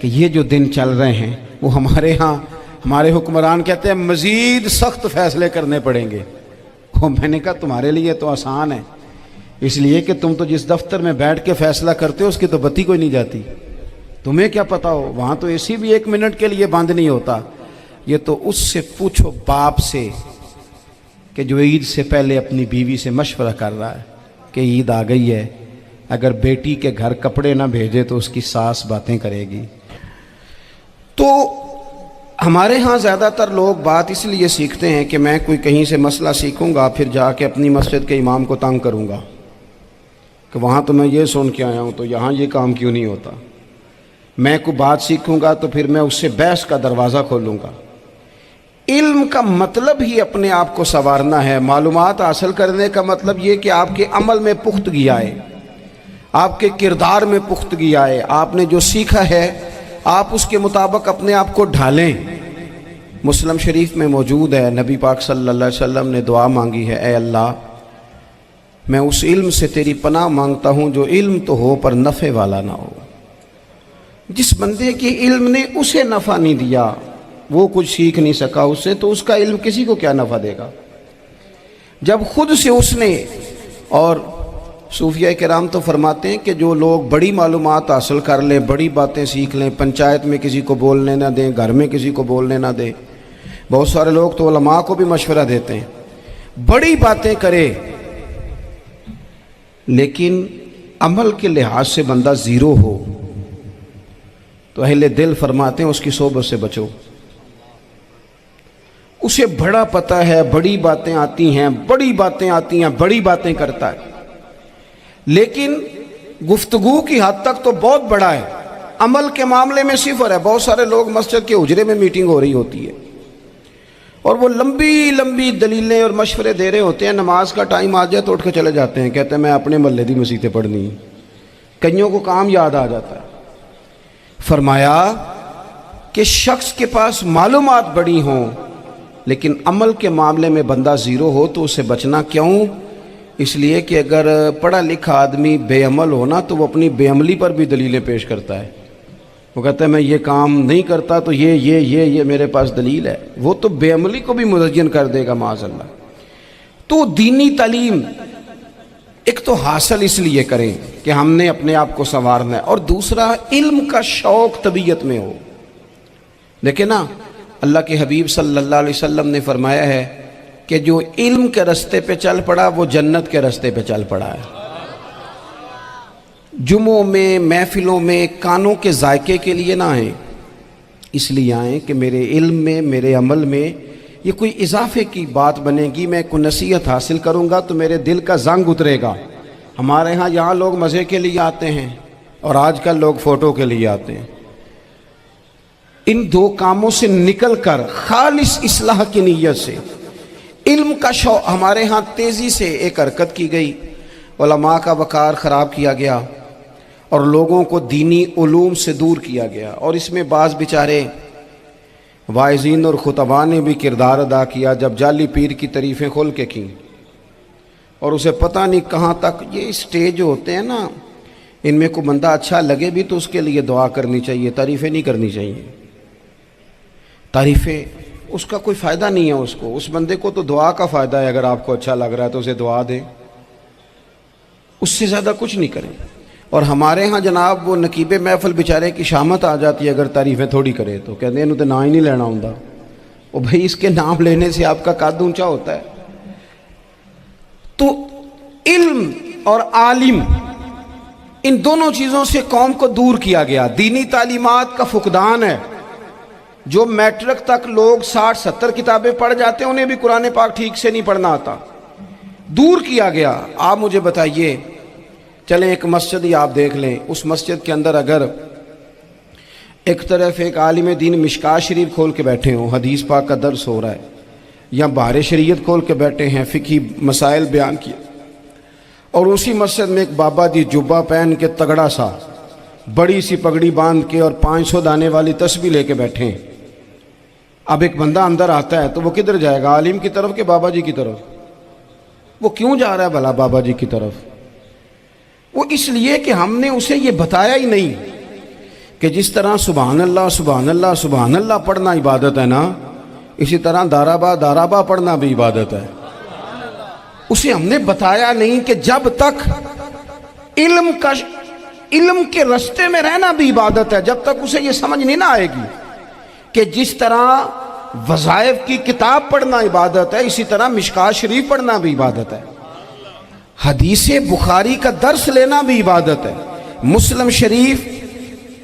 کہ یہ جو دن چل رہے ہیں وہ ہمارے ہاں ہمارے حکمران کہتے ہیں مزید سخت فیصلے کرنے پڑیں گے۔ اور میں نے کہا تمہارے لیے تو آسان ہے، اس لیے کہ تم تو جس دفتر میں بیٹھ کے فیصلہ کرتے ہو اس کی تو بتی کوئی نہیں جاتی، تمہیں کیا پتہ ہو، وہاں تو اے سی بھی 1 منٹ کے لیے بند نہیں ہوتا۔ یہ تو اس سے پوچھو باپ سے کہ جو عید سے پہلے اپنی بیوی سے مشورہ کر رہا ہے کہ عید آ گئی ہے، اگر بیٹی کے گھر کپڑے نہ بھیجے تو اس کی ساس باتیں کرے گی۔ تو ہمارے ہاں زیادہ تر لوگ بات اس لیے سیکھتے ہیں کہ میں کوئی کہیں سے مسئلہ سیکھوں گا پھر جا کے اپنی مسجد کے امام کو تنگ کروں گا کہ وہاں تو میں یہ سن کے آیا ہوں تو یہاں یہ کام کیوں نہیں ہوتا۔ میں کوئی بات سیکھوں گا تو پھر میں اس سے بحث کا دروازہ کھولوں گا۔ علم کا مطلب ہی اپنے آپ کو سنوارنا ہے، معلومات حاصل کرنے کا مطلب یہ کہ آپ کے عمل میں پختگی آئے، آپ کے کردار میں پختگی آئے، آپ نے جو سیکھا ہے آپ اس کے مطابق اپنے آپ کو ڈھالیں۔ مسلم شریف میں موجود ہے، نبی پاک صلی اللہ علیہ وسلم نے دعا مانگی ہے، اے اللہ میں اس علم سے تیری پناہ مانگتا ہوں جو علم تو ہو پر نفع والا نہ ہو۔ جس بندے کے علم نے اسے نفع نہیں دیا، وہ کچھ سیکھ نہیں سکا اس سے، تو اس کا علم کسی کو کیا نفع دے گا۔ جب خود سے اس نے، اور صوفیہ کرام تو فرماتے ہیں کہ جو لوگ بڑی معلومات حاصل کر لیں، بڑی باتیں سیکھ لیں، پنچایت میں کسی کو بولنے نہ دیں، گھر میں کسی کو بولنے نہ دیں، بہت سارے لوگ تو علماء کو بھی مشورہ دیتے ہیں، بڑی باتیں کرے لیکن عمل کے لحاظ سے بندہ زیرو ہو تو اہل دل فرماتے ہیں اس کی صحبت سے بچو۔ اسے بڑا پتہ ہے، بڑی باتیں آتی ہیں، بڑی باتیں کرتا ہے، لیکن گفتگو کی حد تک تو بہت بڑا ہے، عمل کے معاملے میں صفر ہے۔ بہت سارے لوگ مسجد کے حجرے میں میٹنگ ہو رہی ہوتی ہے اور وہ لمبی لمبی دلیلیں اور مشورے دے رہے ہوتے ہیں، نماز کا ٹائم آ جائے تو اٹھ کے چلے جاتے ہیں، کہتے ہیں میں اپنے محلے دی مسیتیں پڑھنی ہیں۔ کئیوں کو کام یاد آ جاتا ہے۔ فرمایا کہ شخص کے پاس معلومات بڑی ہوں لیکن عمل کے معاملے میں بندہ زیرو ہو تو اسے بچنا کیوں؟ اس لیے کہ اگر پڑھا لکھا آدمی بے عمل ہونا تو وہ اپنی بے عملی پر بھی دلیلیں پیش کرتا ہے، وہ کہتا ہے میں یہ کام نہیں کرتا تو یہ میرے پاس دلیل ہے، وہ تو بے عملی کو بھی مزین کر دے گا معاذ اللہ۔ تو دینی تعلیم ایک تو حاصل اس لیے کریں کہ ہم نے اپنے آپ کو سنوارنا ہے، اور دوسرا علم کا شوق طبیعت میں ہو۔ دیکھیں نا، اللہ کے حبیب صلی اللہ علیہ وسلم نے فرمایا ہے کہ جو علم کے رستے پہ چل پڑا وہ جنت کے رستے پہ چل پڑا ہے۔ جمعوں میں، محفلوں میں کانوں کے ذائقے کے لیے نہ آئیں، اس لیے آئیں کہ میرے علم میں، میرے عمل میں یہ کوئی اضافے کی بات بنے گی، میں کوئی نصیحت حاصل کروں گا تو میرے دل کا زنگ اترے گا۔ ہمارے ہاں یہاں لوگ مزے کے لیے آتے ہیں اور آج کل لوگ فوٹو کے لیے آتے ہیں۔ ان دو کاموں سے نکل کر خالص اصلاح کی نیت سے علم کا شوق، ہمارے ہاں تیزی سے ایک حرکت کی گئی، علماء کا وقار خراب کیا گیا اور لوگوں کو دینی علوم سے دور کیا گیا، اور اس میں بعض بیچارے واعظین اور خطباء نے بھی کردار ادا کیا جب جعلی پیر کی تعریفیں کھول کے کیں، اور اسے پتہ نہیں کہاں تک یہ اسٹیج ہوتے ہیں نا، ان میں کوئی بندہ اچھا لگے بھی تو اس کے لیے دعا کرنی چاہیے، تعریفیں نہیں کرنی چاہیے۔ تعریفیں اس کا کوئی فائدہ نہیں ہے، اس بندے کو تو دعا کا فائدہ ہے، اگر آپ کو اچھا لگ رہا ہے تو اسے دعا دیں، اس سے زیادہ کچھ نہیں کریں۔ اور ہمارے ہاں جناب وہ نقیب محفل بیچارے کی شامت آ جاتی ہے اگر تعریفیں تھوڑی کرے تو، کہتے ہیں انہوں تو نام ہی نہیں لینا ہوں، وہ بھائی اس کے نام لینے سے آپ کا قد اونچا ہوتا ہے۔ تو علم اور عالم، ان دونوں چیزوں سے قوم کو دور کیا گیا۔ دینی تعلیمات کا فقدان ہے، جو میٹرک تک لوگ 60-70 کتابیں پڑھ جاتے ہیں انہیں بھی قرآن پاک ٹھیک سے نہیں پڑھنا آتا، دور کیا گیا۔ آپ مجھے بتائیے، چلیں ایک مسجد ہی آپ دیکھ لیں، اس مسجد کے اندر اگر ایک طرف ایک عالم دین مشکات شریف کھول کے بیٹھے ہوں، حدیث پاک کا درس ہو رہا ہے، یا بہار شریعت کھول کے بیٹھے ہیں، فقہی مسائل بیان کیے، اور اسی مسجد میں ایک بابا جی جبہ پہن کے تگڑا سا بڑی سی پگڑی باندھ کے اور 500 دانے والی تسبیح لے کے بیٹھے ہیں، اب ایک بندہ اندر آتا ہے تو وہ کدھر جائے گا، عالم کی طرف کہ بابا جی کی طرف؟ وہ کیوں جا رہا ہے بھلا بابا جی کی طرف؟ وہ اس لیے کہ ہم نے اسے یہ بتایا ہی نہیں کہ جس طرح سبحان اللہ سبحان اللہ سبحان اللہ پڑھنا عبادت ہے نا، اسی طرح دارابا پڑھنا بھی عبادت ہے۔ اسے ہم نے بتایا نہیں کہ جب تک علم کے رستے میں رہنا بھی عبادت ہے، جب تک اسے یہ سمجھ نہیں نہ آئے گی کہ جس طرح وظائف کی کتاب پڑھنا عبادت ہے، اسی طرح مشکوٰۃ شریف پڑھنا بھی عبادت ہے، حدیث بخاری کا درس لینا بھی عبادت ہے، مسلم شریف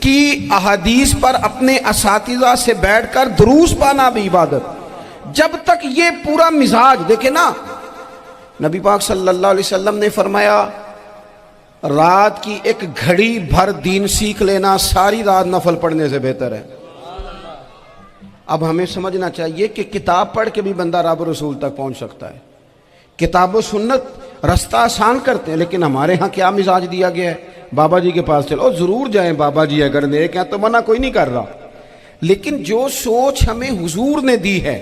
کی احادیث پر اپنے اساتذہ سے بیٹھ کر دروس پانا بھی عبادت۔ جب تک یہ پورا مزاج دیکھیں نا، نبی پاک صلی اللہ علیہ وسلم نے فرمایا رات کی ایک گھڑی بھر دین سیکھ لینا ساری رات نفل پڑھنے سے بہتر ہے۔ اب ہمیں سمجھنا چاہیے کہ کتاب پڑھ کے بھی بندہ رب رسول تک پہنچ سکتا ہے، کتاب و سنت رستہ آسان کرتے ہیں، لیکن ہمارے ہاں کیا مزاج دیا گیا ہے؟ بابا جی کے پاس چلو، ضرور جائیں بابا جی اگر نیک ہیں تو منع کوئی نہیں کر رہا، لیکن جو سوچ ہمیں حضور نے دی ہے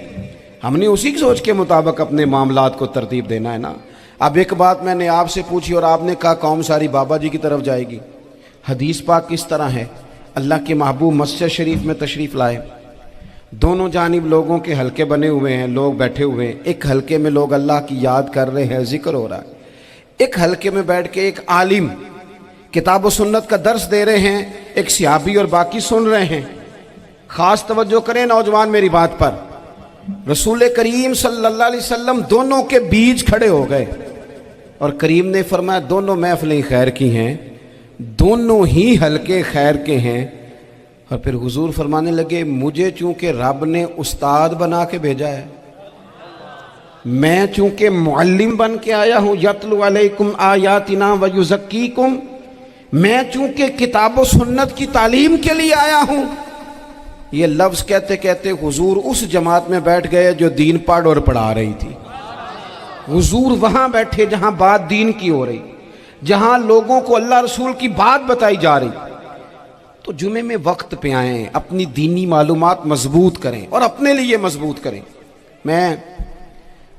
ہم نے اسی سوچ کے مطابق اپنے معاملات کو ترتیب دینا ہے نا۔ اب ایک بات میں نے آپ سے پوچھی اور آپ نے کہا قوم ساری بابا جی کی طرف جائے گی۔ حدیث پاک کس طرح ہے؟ اللہ کے محبوب مسجد شریف میں تشریف لائے، دونوں جانب لوگوں کے حلقے بنے ہوئے ہیں، لوگ بیٹھے ہوئے ہیں، ایک حلقے میں لوگ اللہ کی یاد کر رہے ہیں، ذکر ہو رہا ہے، ایک حلقے میں بیٹھ کے ایک عالم کتاب و سنت کا درس دے رہے ہیں، ایک صحابی اور باقی سن رہے ہیں۔ خاص توجہ کریں نوجوان میری بات پر، رسول کریم صلی اللہ علیہ وسلم دونوں کے بیچ کھڑے ہو گئے اور کریم نے فرمایا دونوں محفلیں خیر کی ہیں، دونوں ہی حلقے خیر کے ہیں۔ اور پھر حضور فرمانے لگے مجھے چونکہ رب نے استاد بنا کے بھیجا ہے، میں چونکہ معلم بن کے آیا ہوں، یتلو علیکم آیاتنا ویزکیکم، میں چونکہ کتاب و سنت کی تعلیم کے لیے آیا ہوں۔ یہ لفظ کہتے کہتے حضور اس جماعت میں بیٹھ گئے جو دین پڑھ اور پڑھا رہی تھی۔ حضور وہاں بیٹھے جہاں بات دین کی ہو رہی، جہاں لوگوں کو اللہ رسول کی بات بتائی جا رہی۔ تو جمعے میں وقت پہ آئیں، اپنی دینی معلومات مضبوط کریں اور اپنے لیے مضبوط کریں۔ میں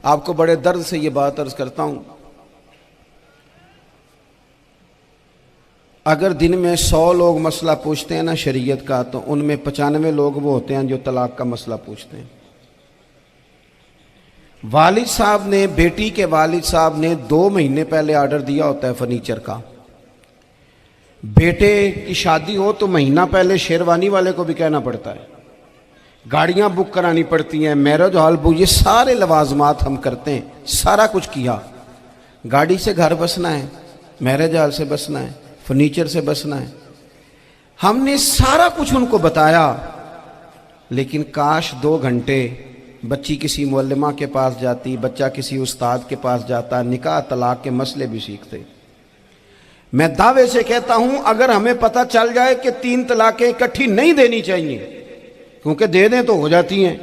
آپ کو بڑے درد سے یہ بات عرض کرتا ہوں، اگر دن میں 100 لوگ مسئلہ پوچھتے ہیں نا شریعت کا، تو ان میں 95 لوگ وہ ہوتے ہیں جو طلاق کا مسئلہ پوچھتے ہیں۔ والد صاحب نے، بیٹی کے والد صاحب نے 2 مہینے پہلے آرڈر دیا ہوتا ہے فرنیچر کا، بیٹے کی شادی ہو تو مہینہ پہلے شیروانی والے کو بھی کہنا پڑتا ہے، گاڑیاں بک کرانی پڑتی ہیں، میرج ہال بک، یہ سارے لوازمات ہم کرتے ہیں، سارا کچھ کیا۔ گاڑی سے گھر بسنا ہے، میرج ہال سے بسنا ہے، فرنیچر سے بسنا ہے، ہم نے سارا کچھ ان کو بتایا، لیکن کاش 2 گھنٹے بچی کسی معلمہ کے پاس جاتی، بچہ کسی استاد کے پاس جاتا، نکاح طلاق کے مسئلے بھی سیکھتے۔ میں دعوے سے کہتا ہوں اگر ہمیں پتہ چل جائے کہ 3 طلاقیں اکٹھی نہیں دینی چاہیے، کیونکہ دے دیں تو ہو جاتی ہیں،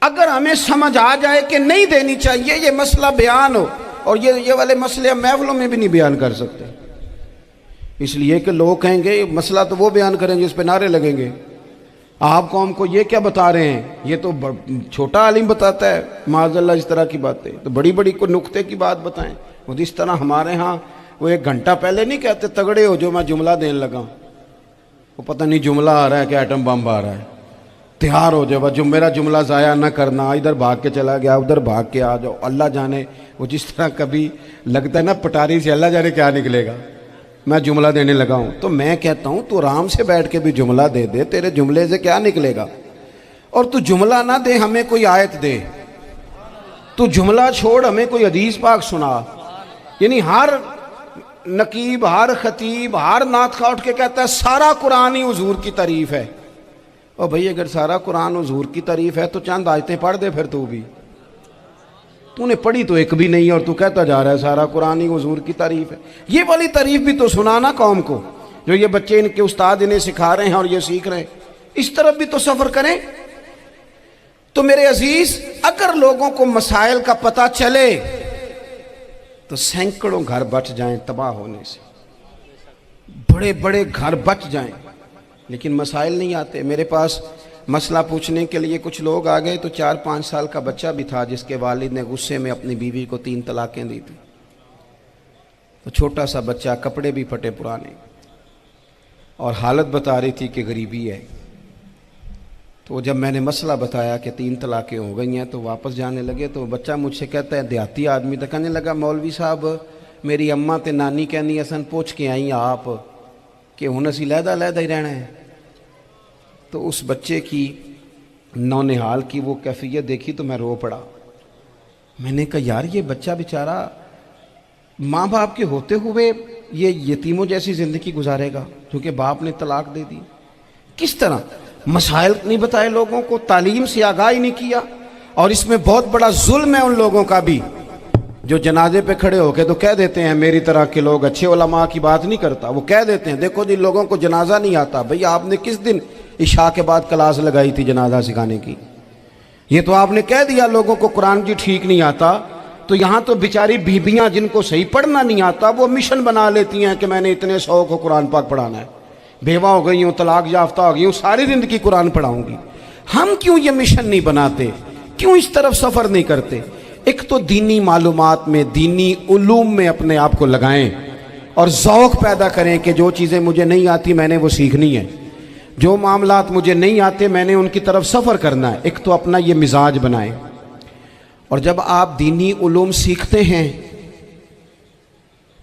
اگر ہمیں سمجھ آ جائے کہ نہیں دینی چاہیے، یہ مسئلہ بیان ہو، اور یہ والے مسئلے ہم محفلوں میں بھی نہیں بیان کر سکتے، اس لیے کہ لوگ کہیں گے مسئلہ تو وہ بیان کریں جس پہ نعرے لگیں گے، آپ قوم کو یہ کیا بتا رہے ہیں، یہ تو چھوٹا عالم بتاتا ہے معاذ اللہ اس طرح کی باتیں، تو بڑی بڑی کوئی نقطے کی بات بتائیں۔ وہ اس طرح ہمارے ہاں وہ 1 گھنٹہ پہلے نہیں کہتے تگڑے ہو جو میں جملہ دینے لگا، وہ پتہ نہیں جملہ آ رہا ہے کہ ایٹم بم آ رہا ہے، تیار ہو جاؤ، جو میرا جملہ ضائع نہ کرنا، ادھر بھاگ کے چلا گیا ادھر بھاگ کے آ جاؤ، اللہ جانے وہ جس طرح کبھی لگتا ہے نا پٹاری سے، اللہ جانے کیا نکلے گا، میں جملہ دینے لگا ہوں۔ تو میں کہتا ہوں تو آرام سے بیٹھ کے بھی جملہ دے دے، تیرے جملے سے کیا نکلے گا، اور تو جملہ نہ دے ہمیں کوئی آیت دے، تو جملہ چھوڑ ہمیں کوئی حدیث پاک سنا، یعنی ہر نقیب، ہر خطیب، ہر نعت خواہ اٹھ کے کہتا ہے سارا قرآن ہی حضور کی تعریف ہے۔ اور بھئی اگر سارا قرآن حضور کی تعریف ہے تو چند آیتیں پڑھ دے پھر تو بھی، تو نے پڑھی تو ایک بھی نہیں اور تو کہتا جا رہا ہے سارا قرآن ہی حضور کی تعریف ہے۔ یہ والی تعریف بھی تو سنانا قوم کو، جو یہ بچے ان کے استاد انہیں سکھا رہے ہیں اور یہ سیکھ رہے ہیں، اس طرف بھی تو سفر کریں۔ تو میرے عزیز اگر لوگوں کو مسائل کا پتہ چلے تو سینکڑوں گھر بچ جائیں تباہ ہونے سے، بڑے بڑے گھر بچ جائیں، لیکن مسائل نہیں آتے۔ میرے پاس مسئلہ پوچھنے کے لیے کچھ لوگ آ گئے تو 4-5 سال کا بچہ بھی تھا جس کے والد نے غصے میں اپنی بیوی کو 3 طلاقیں دی تھی، تو چھوٹا سا بچہ، کپڑے بھی پھٹے پرانے، اور حالت بتا رہی تھی کہ غریبی ہے۔ تو جب میں نے مسئلہ بتایا کہ 3 طلاقیں ہو گئی ہیں تو واپس جانے لگے، تو بچہ مجھ سے کہتا ہے، دیہاتی آدمی تو کہنے لگا، مولوی صاحب میری اماں تے نانی کہنی اسن پوچھ کے آئیں آپ کہ ہن اسی لہدا ہی رہنا ہے۔ تو اس بچے کی نونہال کی وہ کیفیت دیکھی تو میں رو پڑا۔ میں نے کہا یار یہ بچہ بیچارہ ماں باپ کے ہوتے ہوئے یہ یتیموں جیسی زندگی گزارے گا کیونکہ باپ نے طلاق دے دی۔ کس طرح مسائل نہیں بتائے لوگوں کو، تعلیم سے آگاہی نہیں کیا۔ اور اس میں بہت بڑا ظلم ہے ان لوگوں کا بھی جو جنازے پہ کھڑے ہو کے تو کہہ دیتے ہیں، میری طرح کے لوگ اچھے علماء کی بات نہیں کرتا، وہ کہہ دیتے ہیں دیکھو جن لوگوں کو جنازہ نہیں آتا۔ بھئی آپ نے کس دن عشاء کے بعد کلاس لگائی تھی جنازہ سکھانے کی؟ یہ تو آپ نے کہہ دیا لوگوں کو قرآن جی ٹھیک نہیں آتا، تو یہاں تو بیچاری بیبیاں جن کو صحیح پڑھنا نہیں آتا وہ مشن بنا لیتی ہیں کہ میں نے اتنے 100 کو قرآن پاک پڑھانا ہے، بیوہ ہو گئی ہوں، طلاق یافتہ ہو گئی ہوں، ساری زندگی قرآن پڑھاؤں گی۔ ہم کیوں یہ مشن نہیں بناتے؟ کیوں اس طرف سفر نہیں کرتے؟ ایک تو دینی معلومات میں، دینی علوم میں اپنے آپ کو لگائیں اور ذوق پیدا کریں کہ جو چیزیں مجھے نہیں آتی میں نے وہ سیکھنی ہے، جو معاملات مجھے نہیں آتے میں نے ان کی طرف سفر کرنا ہے۔ ایک تو اپنا یہ مزاج بنائیں۔ اور جب آپ دینی علوم سیکھتے ہیں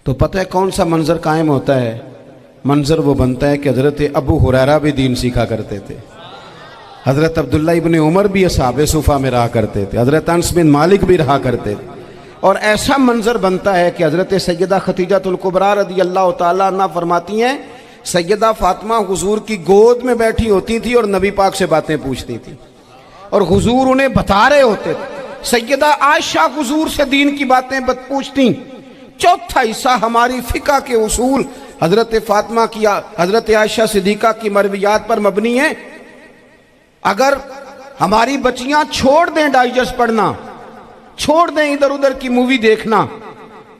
تو پتہ ہے کون سا منظر قائم ہوتا ہے؟ منظر وہ بنتا ہے کہ حضرت ابو ہریرہ بھی دین سیکھا کرتے تھے، حضرت عبداللہ ابن عمر بھی اصحاب صفہ میں رہا کرتے تھے، حضرت انس بن مالک بھی رہا کرتے تھے، اور ایسا منظر بنتا ہے کہ حضرت سیدہ خدیجہ الکبریٰ رضی اللہ تعالیٰ عنہ فرماتی ہیں سیدہ فاطمہ حضور کی گود میں بیٹھی ہوتی تھی اور نبی پاک سے باتیں پوچھتی تھی اور حضور انہیں بتا رہے ہوتے تھے۔ سیدہ عائشہ حضور سے دین کی باتیں پوچھتی۔ چوتھا حصہ ہماری فقہ کے اصول حضرت فاطمہ کی، حضرت عائشہ صدیقہ کی مرویات پر مبنی ہیں۔ اگر ہماری بچیاں چھوڑ دیں ڈائجسٹ پڑھنا، چھوڑ دیں ادھر ادھر کی مووی دیکھنا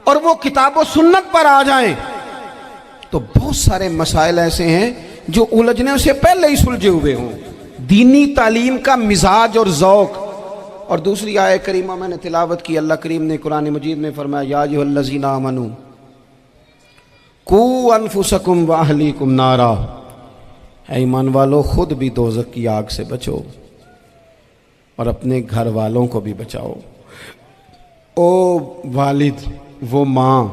اور وہ کتاب و سنت پر آ جائیں تو بہت سارے مسائل ایسے ہیں جو الجھنے سے پہلے ہی سلجھے ہوئے ہوں۔ دینی تعلیم کا مزاج اور ذوق۔ اور دوسری آیت کریمہ میں نے تلاوت کی، اللہ کریم نے قرآن مجید میں فرمایا یا ایھا الذین آمنوا قوا انفسکم واہلیکم نارا، اے ایمان والو خود بھی دوزخ کی آگ سے بچو اور اپنے گھر والوں کو بھی بچاؤ۔ او والد، وہ ماں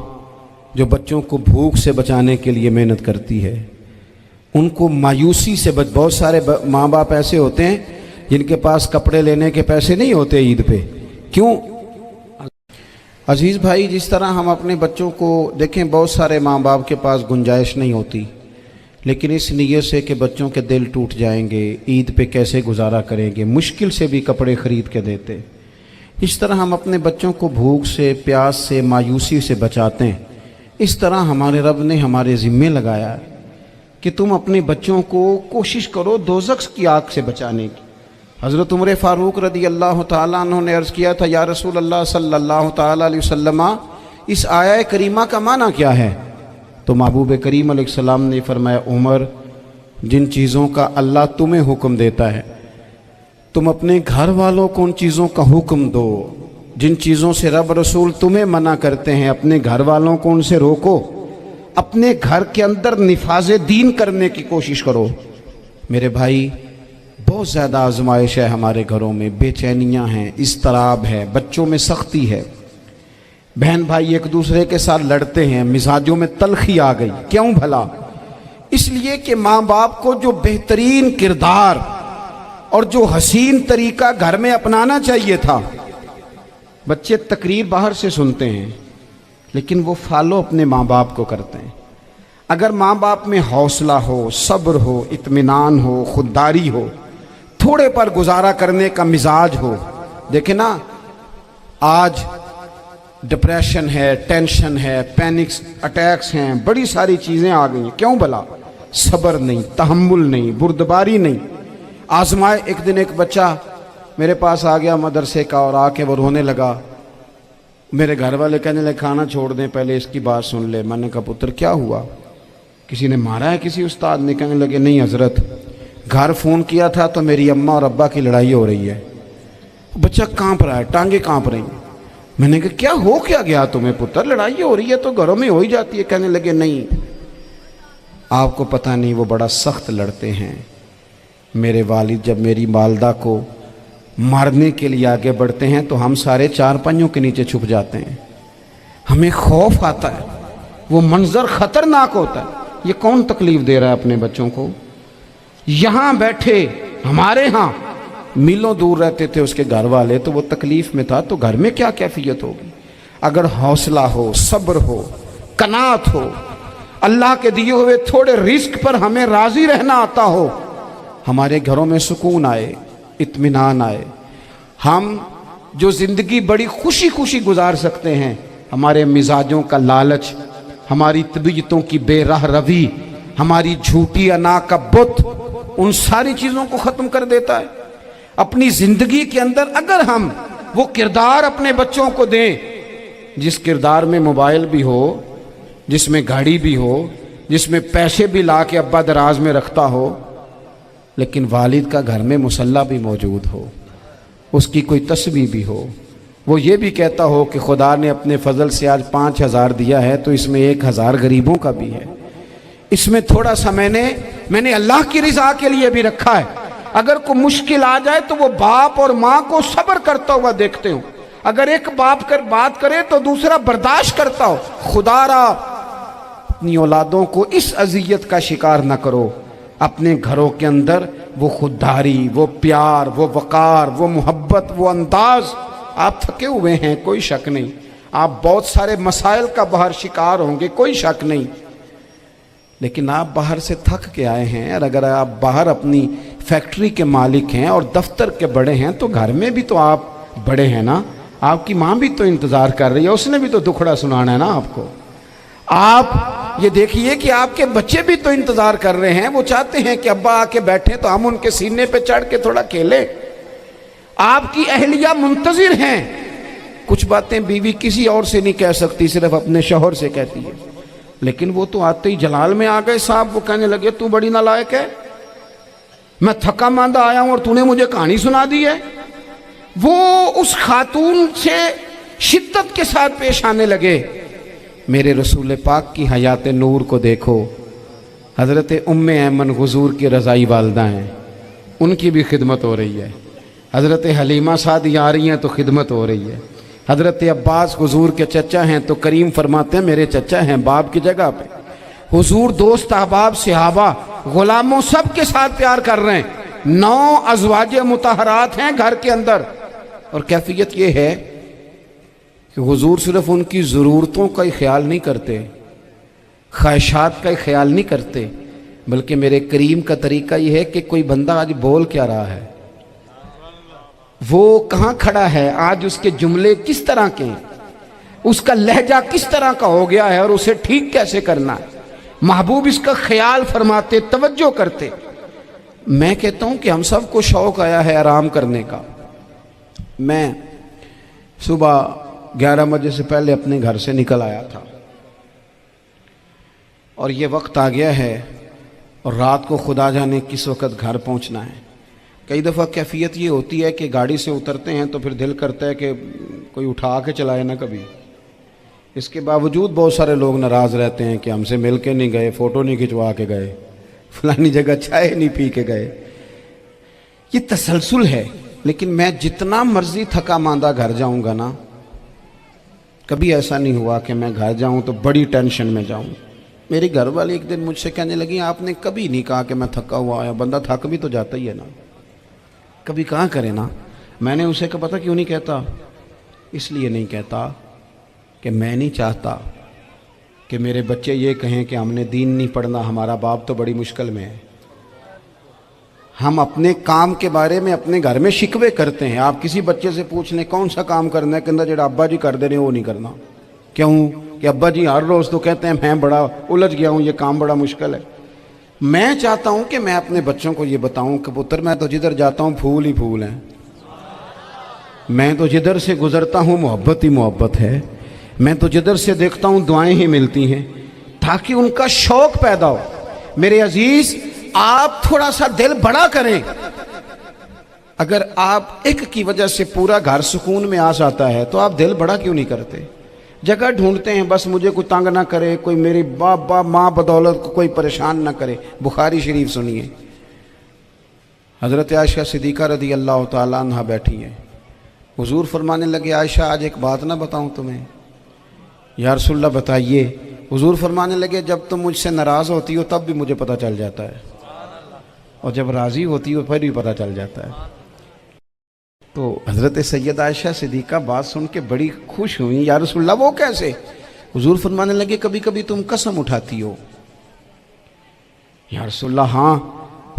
جو بچوں کو بھوک سے بچانے کے لیے محنت کرتی ہے، ان کو مایوسی سے بہت سارے ماں باپ ایسے ہوتے ہیں جن کے پاس کپڑے لینے کے پیسے نہیں ہوتے عید پہ۔ کیوں؟ عزیز بھائی، جس طرح ہم اپنے بچوں کو دیکھیں، بہت سارے ماں باپ کے پاس گنجائش نہیں ہوتی، لیکن اس نیت سے کہ بچوں کے دل ٹوٹ جائیں گے، عید پہ کیسے گزارا کریں گے، مشکل سے بھی کپڑے خرید کے دیتے۔ اس طرح ہم اپنے بچوں کو بھوک سے، پیاس سے، مایوسی سے بچاتے ہیں۔ اس طرح ہمارے رب نے ہمارے ذمے لگایا ہے کہ تم اپنے بچوں کو کوشش کرو دوزخ کی آگ سے بچانے کی۔ حضرت عمر فاروق رضی اللہ تعالیٰ عنہ نے عرض کیا تھا یا رسول اللہ صلی اللہ تعالیٰ علیہ وسلم، اس آیہ کریمہ کا معنی کیا ہے؟ تو محبوب کریم علیہ السلام نے فرمایا عمر، جن چیزوں کا اللہ تمہیں حکم دیتا ہے تم اپنے گھر والوں کو ان چیزوں کا حکم دو، جن چیزوں سے رب رسول تمہیں منع کرتے ہیں اپنے گھر والوں کو ان سے روکو، اپنے گھر کے اندر نفاذ دین کرنے کی کوشش کرو۔ میرے بھائی، بہت زیادہ آزمائش ہے ہمارے گھروں میں، بے چینیاں ہیں، اضطراب ہے، بچوں میں سختی ہے، بہن بھائی ایک دوسرے کے ساتھ لڑتے ہیں، مزاجوں میں تلخی آ گئی۔ کیوں بھلا؟ اس لیے کہ ماں باپ کو جو بہترین کردار اور جو حسین طریقہ گھر میں اپنانا چاہیے تھا، بچے تقریر باہر سے سنتے ہیں لیکن وہ فالو اپنے ماں باپ کو کرتے ہیں۔ اگر ماں باپ میں حوصلہ ہو، صبر ہو، اطمینان ہو، خودداری ہو، تھوڑے پر گزارا کرنے کا مزاج ہو۔ دیکھیں نا، آج ڈپریشن ہے، ٹینشن ہے، پینکس اٹیکس ہیں، بڑی ساری چیزیں آ گئی ہیں۔ کیوں بھلا؟ صبر نہیں، تحمل نہیں، بردباری نہیں۔ آزمائے ایک دن ایک بچہ میرے پاس آ گیا مدرسے کا اور آ کے وہ رونے لگا۔ میرے گھر والے کہنے لگے کھانا چھوڑ دیں، پہلے اس کی بات سن لے۔ میں نے کہا پتر کیا ہوا؟ کسی نے مارا ہے کسی استاد نے؟ کہنے لگے نہیں حضرت، گھر فون کیا تھا تو میری اماں اور ابا کی لڑائی ہو رہی ہے۔ بچہ کانپ رہا ہے، ٹانگیں کانپ رہی ہیں۔ میں نے کہا کیا ہو کیا گیا تمہیں پتر؟ لڑائی ہو رہی ہے تو گھروں میں ہو ہی جاتی ہے۔ کہنے لگے نہیں، آپ کو پتہ نہیں وہ بڑا سخت لڑتے ہیں۔ میرے والد جب میری والدہ کو مارنے کے لیے آگے بڑھتے ہیں تو ہم سارے چار پنجوں کے نیچے چھپ جاتے ہیں، ہمیں خوف آتا ہے، وہ منظر خطرناک ہوتا ہے۔ یہ کون تکلیف دے رہا ہے اپنے بچوں کو؟ یہاں بیٹھے ہمارے ہاں میلوں دور رہتے تھے اس کے گھر والے، تو وہ تکلیف میں تھا، تو گھر میں کیا کیفیت ہوگی؟ اگر حوصلہ ہو، صبر ہو، قناعت ہو، اللہ کے دیے ہوئے تھوڑے رزق پر ہمیں راضی رہنا آتا ہو، ہمارے گھروں میں سکون آئے، اطمینان آئے، ہم جو زندگی بڑی خوشی خوشی گزار سکتے ہیں۔ ہمارے مزاجوں کا لالچ، ہماری طبیعتوں کی بے راہ روی، ہماری جھوٹی انا کا بت، ان ساری چیزوں کو ختم کر دیتا ہے۔ اپنی زندگی کے اندر اگر ہم وہ کردار اپنے بچوں کو دیں جس کردار میں موبائل بھی ہو، جس میں گاڑی بھی ہو، جس میں پیسے بھی لا کے ابا دراز میں رکھتا ہو، لیکن والد کا گھر میں مصلی بھی موجود ہو، اس کی کوئی تسبیح بھی ہو، وہ یہ بھی کہتا ہو کہ خدا نے اپنے فضل سے آج 5,000 دیا ہے تو اس میں 1,000 غریبوں کا بھی ہے، اس میں تھوڑا سا میں نے اللہ کی رضا کے لیے بھی رکھا ہے۔ اگر کوئی مشکل آ جائے تو وہ باپ اور ماں کو صبر کرتا ہوا دیکھتے ہوں، اگر ایک باپ بات کرے تو دوسرا برداشت کرتا ہو۔ خدا را اپنی اولادوں کو اس اذیت کا شکار نہ کرو۔ اپنے گھروں کے اندر وہ خودداری، وہ پیار، وہ وقار، وہ محبت، وہ انداز۔ آپ تھکے ہوئے ہیں، کوئی شک نہیں، آپ بہت سارے مسائل کا باہر شکار ہوں گے، کوئی شک نہیں، لیکن آپ باہر سے تھک کے آئے ہیں، اور اگر آپ باہر اپنی فیکٹری کے مالک ہیں اور دفتر کے بڑے ہیں تو گھر میں بھی تو آپ بڑے ہیں نا۔ آپ کی ماں بھی تو انتظار کر رہی ہے، اس نے بھی تو دکھڑا سنانا ہے نا آپ کو۔ آپ یہ دیکھیے کہ آپ کے بچے بھی تو انتظار کر رہے ہیں، وہ چاہتے ہیں کہ ابا آ کے بیٹھیں تو ہم ان کے سینے پہ چڑھ کے تھوڑا کھیلیں۔ آپ کی اہلیہ منتظر ہیں، کچھ باتیں بیوی کسی اور سے نہیں کہہ سکتی، صرف اپنے شوہر سے کہتی ہے، لیکن وہ تو آتے ہی جلال میں آ گئے صاحب، وہ کہنے لگے تو بڑی نالائق ہے، میں تھکا ماندہ آیا ہوں اور تو نے مجھے کہانی سنا دی ہے۔ وہ اس خاتون سے شدت کے ساتھ پیش آنے لگے۔ میرے رسول پاک کی حیات نور کو دیکھو، حضرت ام ایمن حضور کی رضائی والدہ ہیں، ان کی بھی خدمت ہو رہی ہے، حضرت حلیمہ سعدیہ آ رہی ہیں تو خدمت ہو رہی ہے، حضرت عباس حضور کے چچا ہیں تو کریم فرماتے ہیں میرے چچا ہیں باپ کی جگہ پہ۔ حضور دوست احباب صحابہ غلاموں سب کے ساتھ پیار کر رہے ہیں، 9 ازواج مطہرات ہیں گھر کے اندر، اور کیفیت یہ ہے کہ حضور صرف ان کی ضرورتوں کا ہی خیال نہیں کرتے، خواہشات کا ہی خیال نہیں کرتے، بلکہ میرے کریم کا طریقہ یہ ہے کہ کوئی بندہ آج بول کیا رہا ہے، وہ کہاں کھڑا ہے آج، اس کے جملے کس طرح کے ہیں، اس کا لہجہ کس طرح کا ہو گیا ہے اور اسے ٹھیک کیسے کرنا ہے، محبوب اس کا خیال فرماتے، توجہ کرتے۔ میں کہتا ہوں کہ ہم سب کو شوق آیا ہے آرام کرنے کا۔ میں صبح 11 بجے سے پہلے اپنے گھر سے نکل آیا تھا، اور یہ وقت آ گیا ہے اور رات کو خدا جانے کس وقت گھر پہنچنا ہے۔ کئی دفعہ کیفیت یہ ہوتی ہے کہ گاڑی سے اترتے ہیں تو پھر دل کرتا ہے کہ کوئی اٹھا کے چلائے نہ کبھی، اس کے باوجود بہت سارے لوگ ناراض رہتے ہیں کہ ہم سے مل کے نہیں گئے، فوٹو نہیں کھنچوا کے گئے، فلانی جگہ چائے نہیں پی کے گئے۔ یہ تسلسل ہے، لیکن میں جتنا مرضی تھکا ماندہ گھر جاؤں گا نا، کبھی ایسا نہیں ہوا کہ میں گھر جاؤں تو بڑی ٹینشن میں جاؤں۔ میری گھر والی ایک دن مجھ سے کہنے لگی آپ نے کبھی نہیں کہا کہ میں تھکا ہوا آیا، بندہ تھک بھی تو جاتا ہی ہے نا، کبھی کہاں کرے نا۔ میں نے اسے کہا پتہ کیوں نہیں کہتا؟ اس لیے نہیں کہتا کہ میں نہیں چاہتا کہ میرے بچے یہ کہیں کہ ہم نے دین نہیں پڑھنا، ہمارا باپ تو بڑی مشکل میں ہے۔ ہم اپنے کام کے بارے میں اپنے گھر میں شکوے کرتے ہیں۔ آپ کسی بچے سے پوچھ لیں کون سا کام کرنا ہے، کہ اندر جڑا ابا جی کر دے رہے ہیں وہ نہیں کرنا۔ کیوں؟ کہ ابا جی ہر روز تو کہتے ہیں میں بڑا الجھ گیا ہوں، یہ کام بڑا مشکل ہے۔ میں چاہتا ہوں کہ میں اپنے بچوں کو یہ بتاؤں کہ پتر میں تو جدھر جاتا ہوں پھول ہی پھول ہیں، میں تو جدھر سے گزرتا ہوں محبت ہی محبت ہے، میں تو جدھر سے دیکھتا ہوں دعائیں ہی ملتی ہیں، تاکہ ان کا شوق پیدا ہو۔ میرے عزیز، آپ تھوڑا سا دل بڑا کریں۔ اگر آپ ایک کی وجہ سے پورا گھر سکون میں آ جاتا ہے تو آپ دل بڑا کیوں نہیں کرتے؟ جگہ ڈھونڈتے ہیں بس مجھے کوئی تنگ نہ کرے، کوئی میری باپ ماں بدولت کو کوئی پریشان نہ کرے۔ بخاری شریف سنیے، حضرت عائشہ صدیقہ رضی اللہ تعالیٰ عنہ بیٹھی ہیں، حضور فرمانے لگے عائشہ آج ایک بات نہ بتاؤں تمہیں؟ یا رسول اللہ بتائیے۔ حضور فرمانے لگے جب تم مجھ سے ناراض ہوتی ہو تب بھی مجھے پتہ چل جاتا ہے، اور جب راضی ہوتی ہو پھر بھی پتہ چل جاتا ہے۔ تو حضرت سید عائشہ صدیقہ بات سن کے بڑی خوش ہوئیں، یا رسول اللہ وہ کیسے؟ حضور فرمانے لگے کبھی کبھی تم قسم اٹھاتی ہو۔ یا رسول اللہ ہاں۔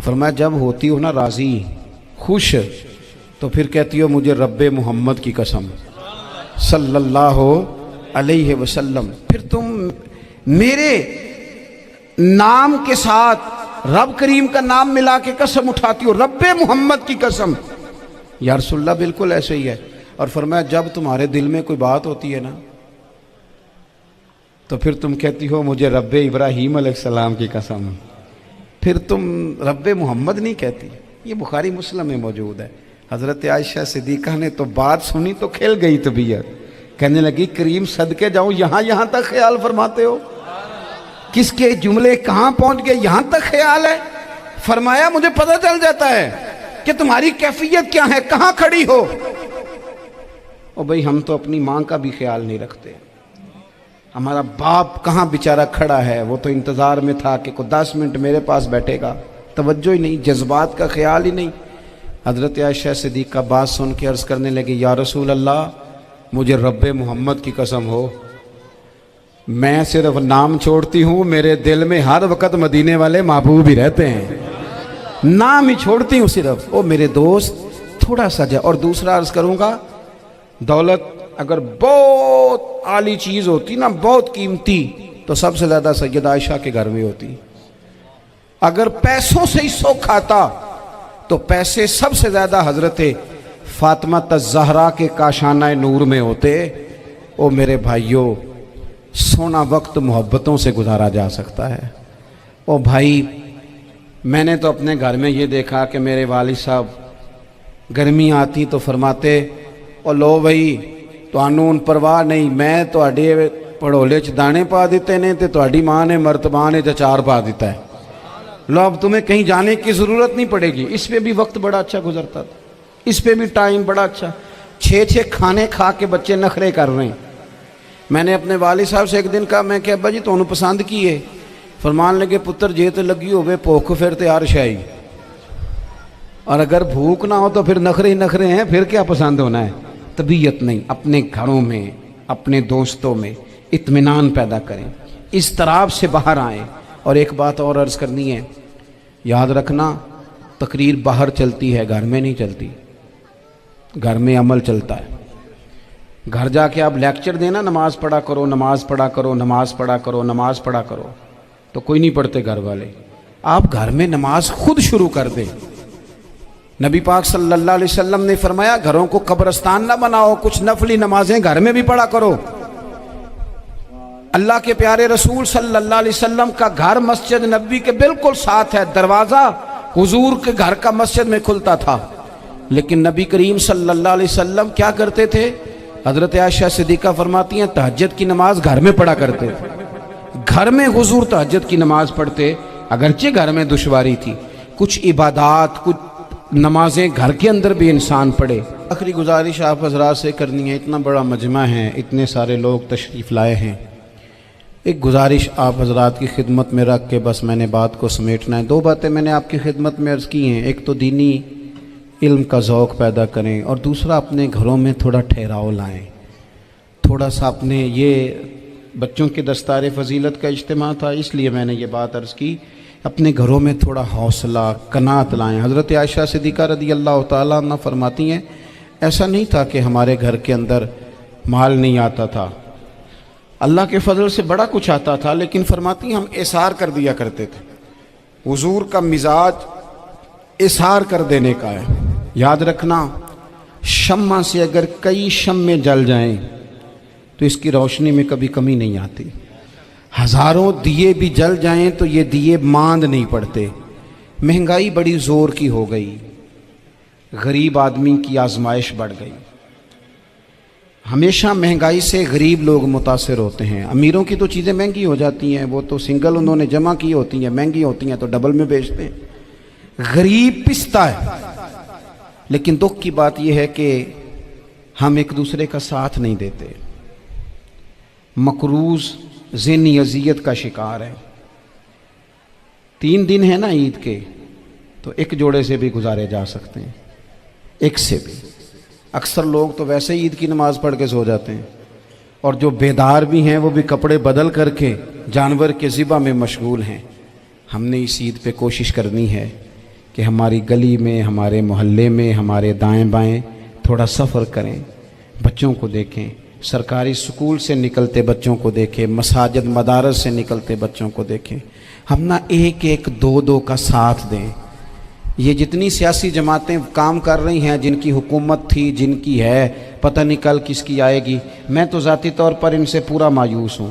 فرمایا جب ہوتی ہو نا راضی، خوش، تو پھر کہتی ہو مجھے رب محمد کی قسم صلی اللہ علیہ وسلم، پھر تم میرے نام کے ساتھ رب کریم کا نام ملا کے قسم اٹھاتی ہو، رب محمد کی قسم۔ یا رسول اللہ بالکل ایسے ہی ہے۔ اور فرمایا جب تمہارے دل میں کوئی بات ہوتی ہے نا تو پھر تم کہتی ہو مجھے رب ابراہیم علیہ السلام کی قسم، پھر تم رب محمد نہیں کہتی۔ یہ بخاری مسلم میں موجود ہے۔ حضرت عائشہ صدیقہ نے تو بات سنی تو کھل گئی طبیعت، کہنے لگی کریم صدقے جاؤں یہاں تک خیال فرماتے ہو؟ کس کے جملے کہاں پہنچ گئے، یہاں تک خیال ہے؟ فرمایا مجھے پتہ چل جاتا ہے کہ تمہاری کیفیت کیا ہے، کہاں کھڑی ہو۔ اور بھئی ہم تو اپنی ماں کا بھی خیال نہیں رکھتے، ہمارا باپ کہاں بیچارہ کھڑا ہے، وہ تو انتظار میں تھا کہ کوئی 10 منٹ میرے پاس بیٹھے گا، توجہ ہی نہیں، جذبات کا خیال ہی نہیں۔ حضرت عائشہ صدیقہ بات سن کے عرض کرنے لگے یا رسول اللہ مجھے رب محمد کی قسم ہو، میں صرف نام چھوڑتی ہوں، میرے دل میں ہر وقت مدینے والے محبوب ہی رہتے ہیں، نام ہی چھوڑتی ہوں صرف۔ او میرے دوست تھوڑا سا جا، اور دوسرا عرض کروں گا، دولت اگر بہت عالی چیز ہوتی نا، بہت قیمتی، تو سب سے زیادہ سید عائشہ کے گھر میں ہوتی۔ اگر پیسوں سے ہی سوکھ آتا تو پیسے سب سے زیادہ حضرت فاطمہ الزہرا کے کاشانہ نور میں ہوتے۔ او میرے بھائیوں، سونا وقت محبتوں سے گزارا جا سکتا ہے۔ او بھائی، میں نے تو اپنے گھر میں یہ دیکھا کہ میرے والد صاحب گرمی آتی تو فرماتے او لو بھائی تانوں پرواہ نہیں، میں تواڈے پڑھولے چ دانے پا دیتے نے تے تواڈی ماں نے مرتبان چ اچار پا دیتا ہے، لو اب تمہیں کہیں جانے کی ضرورت نہیں پڑے گی۔ اس پہ بھی وقت بڑا اچھا گزرتا تھا، اس پہ بھی ٹائم بڑا اچھا۔ 6 کھانے کھا کے بچے نخرے کر رہے ہیں۔ میں نے اپنے والد صاحب سے ایک دن کہا، میں کہ ابا جی تانوں پسند کی ہے؟ فرمان لگے پتر جے تے لگی ہوئے بھوک پھر تے ہر شے، اور اگر بھوک نہ ہو تو پھر نخرے ہی نخرے ہیں، پھر کیا پسند ہونا ہے؟ طبیعت نہیں، اپنے گھروں میں اپنے دوستوں میں اطمینان پیدا کریں، اضطراب سے باہر آئیں۔ اور ایک بات اور عرض کرنی ہے، یاد رکھنا تقریر باہر چلتی ہے، گھر میں نہیں چلتی، گھر میں عمل چلتا ہے۔ گھر جا کے آپ لیکچر دینا نماز پڑھا کرو، نماز پڑھا کرو، نماز پڑھا کرو، نماز پڑھا کرو، تو کوئی نہیں پڑھتے گھر والے۔ آپ گھر میں نماز خود شروع کر دیں۔ نبی پاک صلی اللہ علیہ وسلم نے فرمایا گھروں کو قبرستان نہ بناؤ، کچھ نفلی نمازیں گھر میں بھی پڑھا کرو۔ اللہ کے پیارے رسول صلی اللہ علیہ وسلم کا گھر مسجد نبوی کے بالکل ساتھ ہے، دروازہ حضور کے گھر کا مسجد میں کھلتا تھا، لیکن نبی کریم صلی اللہ علیہ وسلم کیا کرتے تھے؟ حضرت عائشہ صدیقہ فرماتی ہیں تہجد کی نماز گھر میں پڑھا کرتے تھے، گھر میں حضور تہجد کی نماز پڑھتے، اگرچہ گھر میں دشواری تھی، کچھ عبادات کچھ نمازیں گھر کے اندر بھی انسان پڑھے۔ آخری گزارش آپ حضرات سے کرنی ہے، اتنا بڑا مجمع ہے، اتنے سارے لوگ تشریف لائے ہیں، ایک گزارش آپ حضرات کی خدمت میں رکھ کے بس میں نے بات کو سمیٹنا ہے۔ 2 باتیں میں نے آپ کی خدمت میں عرض کی ہیں، ایک تو دینی علم کا ذوق پیدا کریں، اور دوسرا اپنے گھروں میں تھوڑا ٹھہراؤ لائیں، تھوڑا سا اپنے، یہ بچوں کے دستار فضیلت کا اجتماع تھا اس لیے میں نے یہ بات عرض کی، اپنے گھروں میں تھوڑا حوصلہ قناعت لائیں۔ حضرت عائشہ صدیقہ رضی اللہ تعالیٰ عنہ فرماتی ہیں ایسا نہیں تھا کہ ہمارے گھر کے اندر مال نہیں آتا تھا، اللہ کے فضل سے بڑا کچھ آتا تھا، لیکن فرماتی ہیں ہم اثار کر دیا کرتے تھے۔ حضور کا مزاج اثار کر دینے کا ہے۔ یاد رکھنا شمع سے اگر کئی شمعیں جل جائیں تو اس کی روشنی میں کبھی کمی نہیں آتی، ہزاروں دیے بھی جل جائیں تو یہ دیے ماند نہیں پڑتے۔ مہنگائی بڑی زور کی ہو گئی، غریب آدمی کی آزمائش بڑھ گئی۔ ہمیشہ مہنگائی سے غریب لوگ متاثر ہوتے ہیں. امیروں کی تو چیزیں مہنگی ہو جاتی ہیں, وہ تو سنگل انہوں نے جمع کی ہوتی ہیں, مہنگی ہوتی ہیں تو ڈبل میں بیچتے ہیں. غریب پستا ہے. لیکن دکھ کی بات یہ ہے کہ ہم ایک دوسرے کا ساتھ نہیں دیتے. مقروض ذہنی اذیت کا شکار ہے. 3 دن ہے نا عید کے, تو ایک جوڑے سے بھی گزارے جا سکتے ہیں, ایک سے بھی. اکثر لوگ تو ویسے ہی عید کی نماز پڑھ کے سو جاتے ہیں, اور جو بیدار بھی ہیں وہ بھی کپڑے بدل کر کے جانور کے ذبح میں مشغول ہیں. ہم نے اس عید پہ کوشش کرنی ہے کہ ہماری گلی میں, ہمارے محلے میں, ہمارے دائیں بائیں تھوڑا سفر کریں, بچوں کو دیکھیں, سرکاری سکول سے نکلتے بچوں کو دیکھیں, مساجد مدارس سے نکلتے بچوں کو دیکھیں. ہم نہ ایک ایک دو دو کا ساتھ دیں. یہ جتنی سیاسی جماعتیں کام کر رہی ہیں, جن کی حکومت تھی, جن کی ہے, پتہ نہیں کل کس کی آئے گی. میں تو ذاتی طور پر ان سے پورا مایوس ہوں.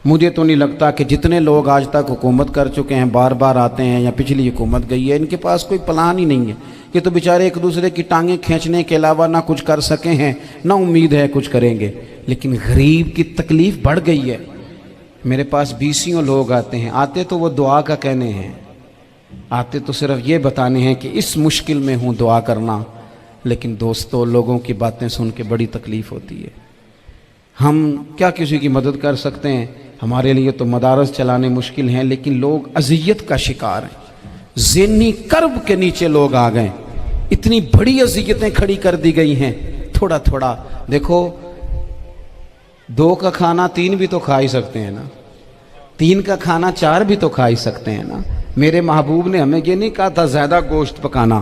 مجھے تو نہیں لگتا کہ جتنے لوگ آج تک حکومت کر چکے ہیں, بار بار آتے ہیں یا پچھلی حکومت گئی ہے, ان کے پاس کوئی پلان ہی نہیں ہے. یہ تو بیچارے ایک دوسرے کی ٹانگیں کھینچنے کے علاوہ نہ کچھ کر سکے ہیں, نہ امید ہے کچھ کریں گے. لیکن غریب کی تکلیف بڑھ گئی ہے. میرے پاس 20 لوگ آتے ہیں, آتے تو وہ دعا کا کہنے ہیں, آتے تو صرف یہ بتانے ہیں کہ اس مشکل میں ہوں, دعا کرنا. لیکن دوستو, لوگوں کی باتیں سن کے بڑی تکلیف ہوتی ہے. ہم کیا کسی کی مدد کر سکتے ہیں؟ ہمارے لیے تو مدارس چلانے مشکل ہیں, لیکن لوگ اذیت کا شکار ہیں. ذہنی کرب کے نیچے لوگ آ گئے. اتنی بڑی اذیتیں کھڑی کر دی گئی ہیں. تھوڑا تھوڑا دیکھو, 2 کا کھانا 3 بھی تو کھا ہی سکتے ہیں نا, 3 کا کھانا 4 بھی تو کھا ہی سکتے ہیں نا. میرے محبوب نے ہمیں یہ نہیں کہا تھا زیادہ گوشت پکانا,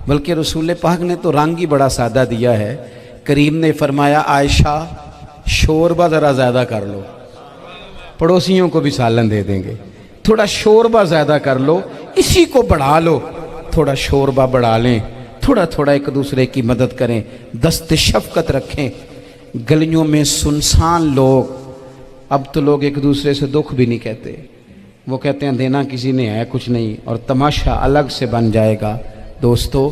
بلکہ رسول پاک نے تو رنگ ہی بڑا سادہ دیا ہے. کریم نے فرمایا, عائشہ شوربہ ذرا زیادہ کر لو, پڑوسیوں کو بھی سالن دے دیں گے. تھوڑا شوربہ زیادہ کر لو, اسی کو بڑھا لو, تھوڑا شوربہ بڑھا لیں, تھوڑا تھوڑا ایک دوسرے کی مدد کریں, دست شفقت رکھیں. گلیوں میں سنسان لوگ, اب تو لوگ ایک دوسرے سے دکھ بھی نہیں کہتے, وہ کہتے ہیں دینا کسی نے ہے کچھ نہیں, اور تماشا الگ سے بن جائے گا. دوستو,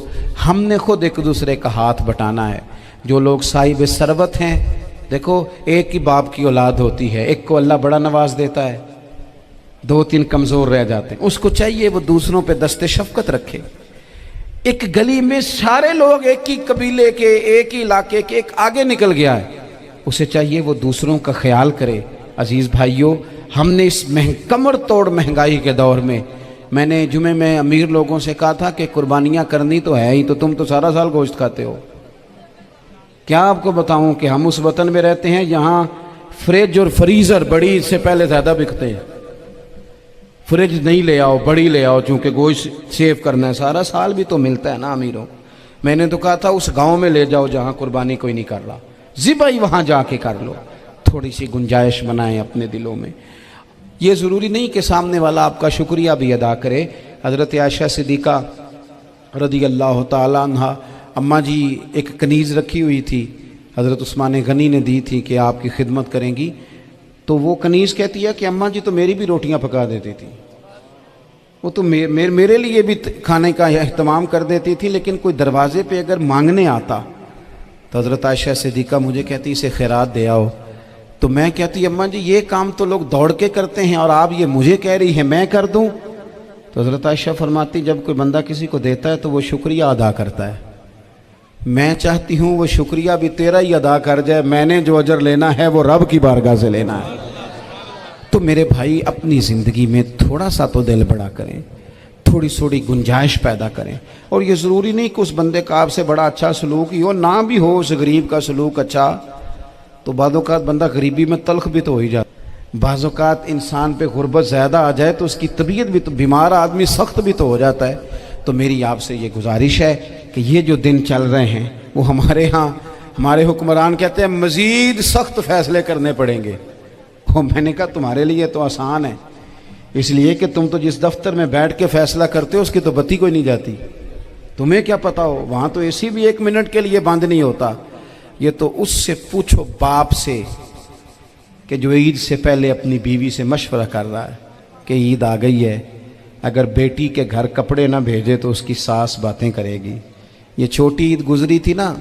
ہم نے خود ایک دوسرے کا ہاتھ بٹانا ہے. جو لوگ صاحب ثروت ہیں, دیکھو ایک ہی باپ کی اولاد ہوتی ہے, ایک کو اللہ بڑا نواز دیتا ہے, 2-3 کمزور رہ جاتے ہیں. اس کو چاہیے وہ دوسروں پہ دست شفقت رکھے. ایک گلی میں سارے لوگ ایک ہی قبیلے کے, ایک ہی علاقے کے, ایک آگے نکل گیا ہے, اسے چاہیے وہ دوسروں کا خیال کرے. عزیز بھائیوں, ہم نے اس کمر توڑ مہنگائی کے دور میں نے جمعے میں امیر لوگوں سے کہا تھا کہ قربانیاں کرنی تو ہے ہی, تو تم تو سارا سال گوشت کھاتے ہو. کیا آپ کو بتاؤں کہ ہم اس وطن میں رہتے ہیں جہاں فریج اور فریزر بڑی سے پہلے زیادہ بکتے ہیں. فریج نہیں لے آؤ, بڑی لے آؤ, چونکہ گوشت سیو کرنا ہے, سارا سال بھی تو ملتا ہے نا امیروں. میں نے تو کہا تھا اس گاؤں میں لے جاؤ جہاں قربانی کوئی نہیں کر رہا, ذبح ہی وہاں جا کے کر لو. تھوڑی سی گنجائش بنائیں اپنے دلوں میں. یہ ضروری نہیں کہ سامنے والا آپ کا شکریہ بھی ادا کرے. حضرت عائشہ صدیقہ رضی اللہ تعالیٰ عنہ, اماں جی ایک کنیز رکھی ہوئی تھی, حضرت عثمان غنی نے دی تھی کہ آپ کی خدمت کریں گی. تو وہ کنیز کہتی ہے کہ اماں جی تو میری بھی روٹیاں پکا دیتی تھی, وہ تو میرے لیے بھی کھانے کا اہتمام کر دیتی تھی, لیکن کوئی دروازے پہ اگر مانگنے آتا تو حضرت عائشہ صدیقہ مجھے کہتی اسے خیرات دے آؤ. تو میں کہتی اماں جی یہ کام تو لوگ دوڑ کے کرتے ہیں, اور آپ یہ مجھے کہہ رہی ہیں میں کر دوں. تو حضرت عائشہ فرماتی جب کوئی بندہ کسی کو دیتا ہے تو وہ شکریہ ادا کرتا ہے. میں چاہتی ہوں وہ شکریہ بھی تیرا ہی ادا کر جائے, میں نے جو اجر لینا ہے وہ رب کی بارگاہ سے لینا ہے. تو میرے بھائی, اپنی زندگی میں تھوڑا سا تو دل بڑا کریں, تھوڑی تھوڑی گنجائش پیدا کریں. اور یہ ضروری نہیں کہ اس بندے کا آپ سے بڑا اچھا سلوک ہی ہو, نہ بھی ہو اس غریب کا سلوک اچھا, تو بعض اوقات بندہ غریبی میں تلخ بھی تو ہو ہی جاتا. بعض اوقات انسان پہ غربت زیادہ آ جائے تو اس کی طبیعت بھی تو, بیمار آدمی سخت بھی تو ہو جاتا ہے. تو میری آپ سے یہ گزارش ہے کہ یہ جو دن چل رہے ہیں وہ ہمارے ہاں ہمارے حکمران کہتے ہیں مزید سخت فیصلے کرنے پڑیں گے. میں نے کہا تمہارے لیے تو آسان ہے, اس لیے کہ تم تو جس دفتر میں بیٹھ کے فیصلہ کرتے ہو اس کی تو بتی کوئی نہیں جاتی. تمہیں کیا پتا ہو, وہاں تو اے سی بھی 1 منٹ کے لیے بند نہیں ہوتا. یہ تو اس سے پوچھو باپ سے کہ جو عید سے پہلے اپنی بیوی سے مشورہ کر رہا ہے کہ عید آ گئی ہے, اگر بیٹی کے گھر کپڑے نہ بھیجے تو اس کی ساس باتیں کرے گی. یہ چھوٹی عید گزری تھی نا,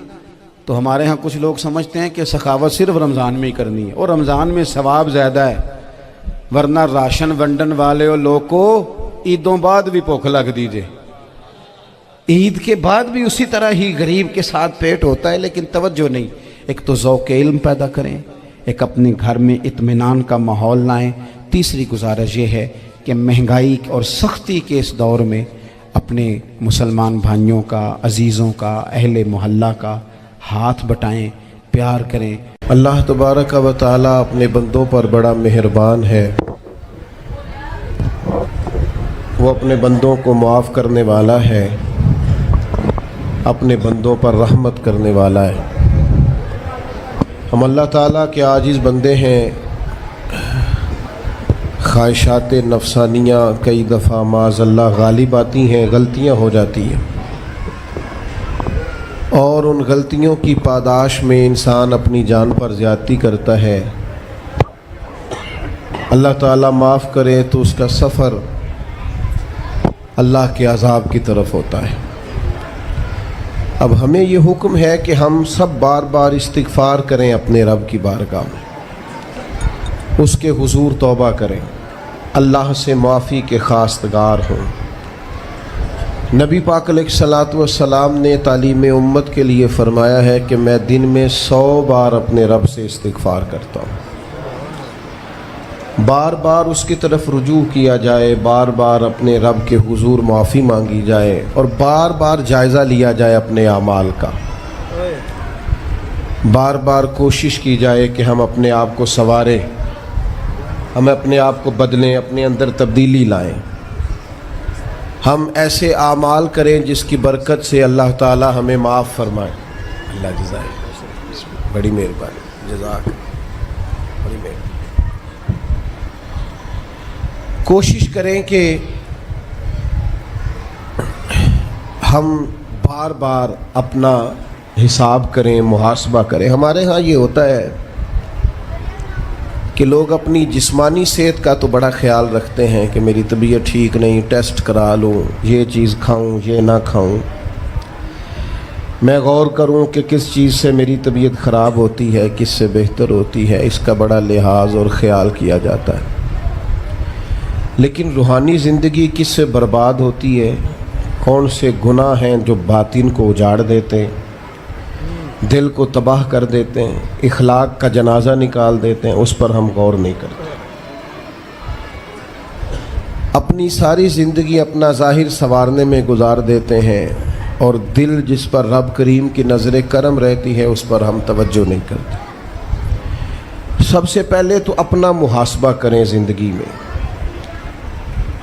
تو ہمارے ہاں کچھ لوگ سمجھتے ہیں کہ سخاوت صرف رمضان میں ہی کرنی ہے، اور رمضان میں ثواب زیادہ ہے، ورنہ راشن ونڈن والے اور لوگ کو عیدوں بعد بھی بھوک لگ دیجئے، عید کے بعد بھی اسی طرح ہی غریب کے ساتھ پیٹ ہوتا ہے، لیکن توجہ نہیں۔ ایک تو ذوق علم پیدا کریں، ایک اپنے گھر میں اطمینان کا ماحول لائیں۔ تیسری گزارش یہ ہے کہ مہنگائی اور سختی کے اس دور میں اپنے مسلمان بھائیوں کا، عزیزوں کا، اہل محلہ کا ہاتھ بٹائیں، پیار کریں۔ اللہ تبارک و تعالیٰ اپنے بندوں پر بڑا مہربان ہے، وہ اپنے بندوں کو معاف کرنے والا ہے، اپنے بندوں پر رحمت کرنے والا ہے۔ ہم اللہ تعالیٰ کے عاجز بندے ہیں، خواہشات نفسانیہ کئی دفعہ معاذ اللہ غالب آتی ہیں، غلطیاں ہو جاتی ہیں، اور ان غلطیوں کی پاداش میں انسان اپنی جان پر زیادتی کرتا ہے۔ اللہ تعالیٰ معاف کرے تو اس کا سفر اللہ کے عذاب کی طرف ہوتا ہے۔ اب ہمیں یہ حکم ہے کہ ہم سب بار بار استغفار کریں اپنے رب کی بارگاہ میں، اس کے حضور توبہ کریں، اللہ سے معافی کے خواستگار ہوں۔ نبی پاک علیہ الصلاۃ والسلام نے تعلیم امت کے لیے فرمایا ہے کہ میں دن میں 100 بار اپنے رب سے استغفار کرتا ہوں۔ بار بار اس کی طرف رجوع کیا جائے، بار بار اپنے رب کے حضور معافی مانگی جائے، اور بار بار جائزہ لیا جائے اپنے اعمال کا، بار بار کوشش کی جائے کہ ہم اپنے آپ کو سنواریں، ہم اپنے آپ کو بدلیں، اپنے اندر تبدیلی لائیں، ہم ایسے اعمال کریں جس کی برکت سے اللہ تعالی ہمیں معاف فرمائے۔ اللہ جزائے بڑی مہربانی، جزاک بڑی مہربانی۔ کوشش کریں کہ ہم بار بار اپنا حساب کریں، محاسبہ کریں۔ ہمارے ہاں یہ ہوتا ہے کہ لوگ اپنی جسمانی صحت کا تو بڑا خیال رکھتے ہیں کہ میری طبیعت ٹھیک نہیں، ٹیسٹ کرا لوں، یہ چیز کھاؤں، یہ نہ کھاؤں، میں غور کروں کہ کس چیز سے میری طبیعت خراب ہوتی ہے، کس سے بہتر ہوتی ہے، اس کا بڑا لحاظ اور خیال کیا جاتا ہے۔ لیکن روحانی زندگی کس سے برباد ہوتی ہے، کون سے گناہ ہیں جو باطن کو اجاڑ دیتے ہیں، دل کو تباہ کر دیتے ہیں، اخلاق کا جنازہ نکال دیتے ہیں، اس پر ہم غور نہیں کرتے۔ اپنی ساری زندگی اپنا ظاہر سنوارنے میں گزار دیتے ہیں، اور دل جس پر رب کریم کی نظر کرم رہتی ہے اس پر ہم توجہ نہیں کرتے۔ سب سے پہلے تو اپنا محاسبہ کریں زندگی میں۔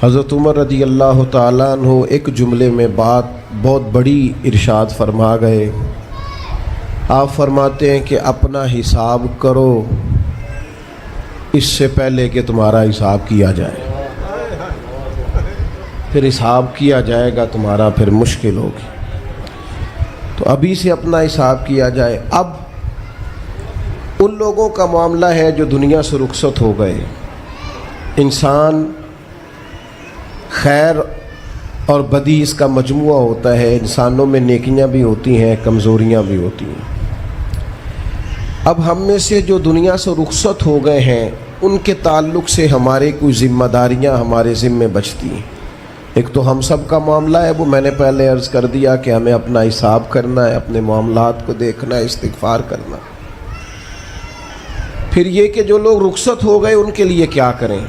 حضرت عمر رضی اللہ تعالیٰ عنہ ایک جملے میں بات بہت بڑی ارشاد فرما گئے۔ آپ فرماتے ہیں کہ اپنا حساب کرو اس سے پہلے کہ تمہارا حساب کیا جائے، پھر حساب کیا جائے گا تمہارا پھر مشکل ہوگی، تو ابھی سے اپنا حساب کیا جائے۔ اب ان لوگوں کا معاملہ ہے جو دنیا سے رخصت ہو گئے۔ انسان خیر اور بدی اس کا مجموعہ ہوتا ہے، انسانوں میں نیکیاں بھی ہوتی ہیں، کمزوریاں بھی ہوتی ہیں۔ اب ہم میں سے جو دنیا سے رخصت ہو گئے ہیں ان کے تعلق سے ہمارے کوئی ذمہ داریاں ہمارے ذمے بچتی ہیں۔ ایک تو ہم سب کا معاملہ ہے، وہ میں نے پہلے عرض کر دیا کہ ہمیں اپنا حساب کرنا ہے، اپنے معاملات کو دیکھنا ہے، استغفار کرنا۔ پھر یہ کہ جو لوگ رخصت ہو گئے ان کے لیے کیا کریں۔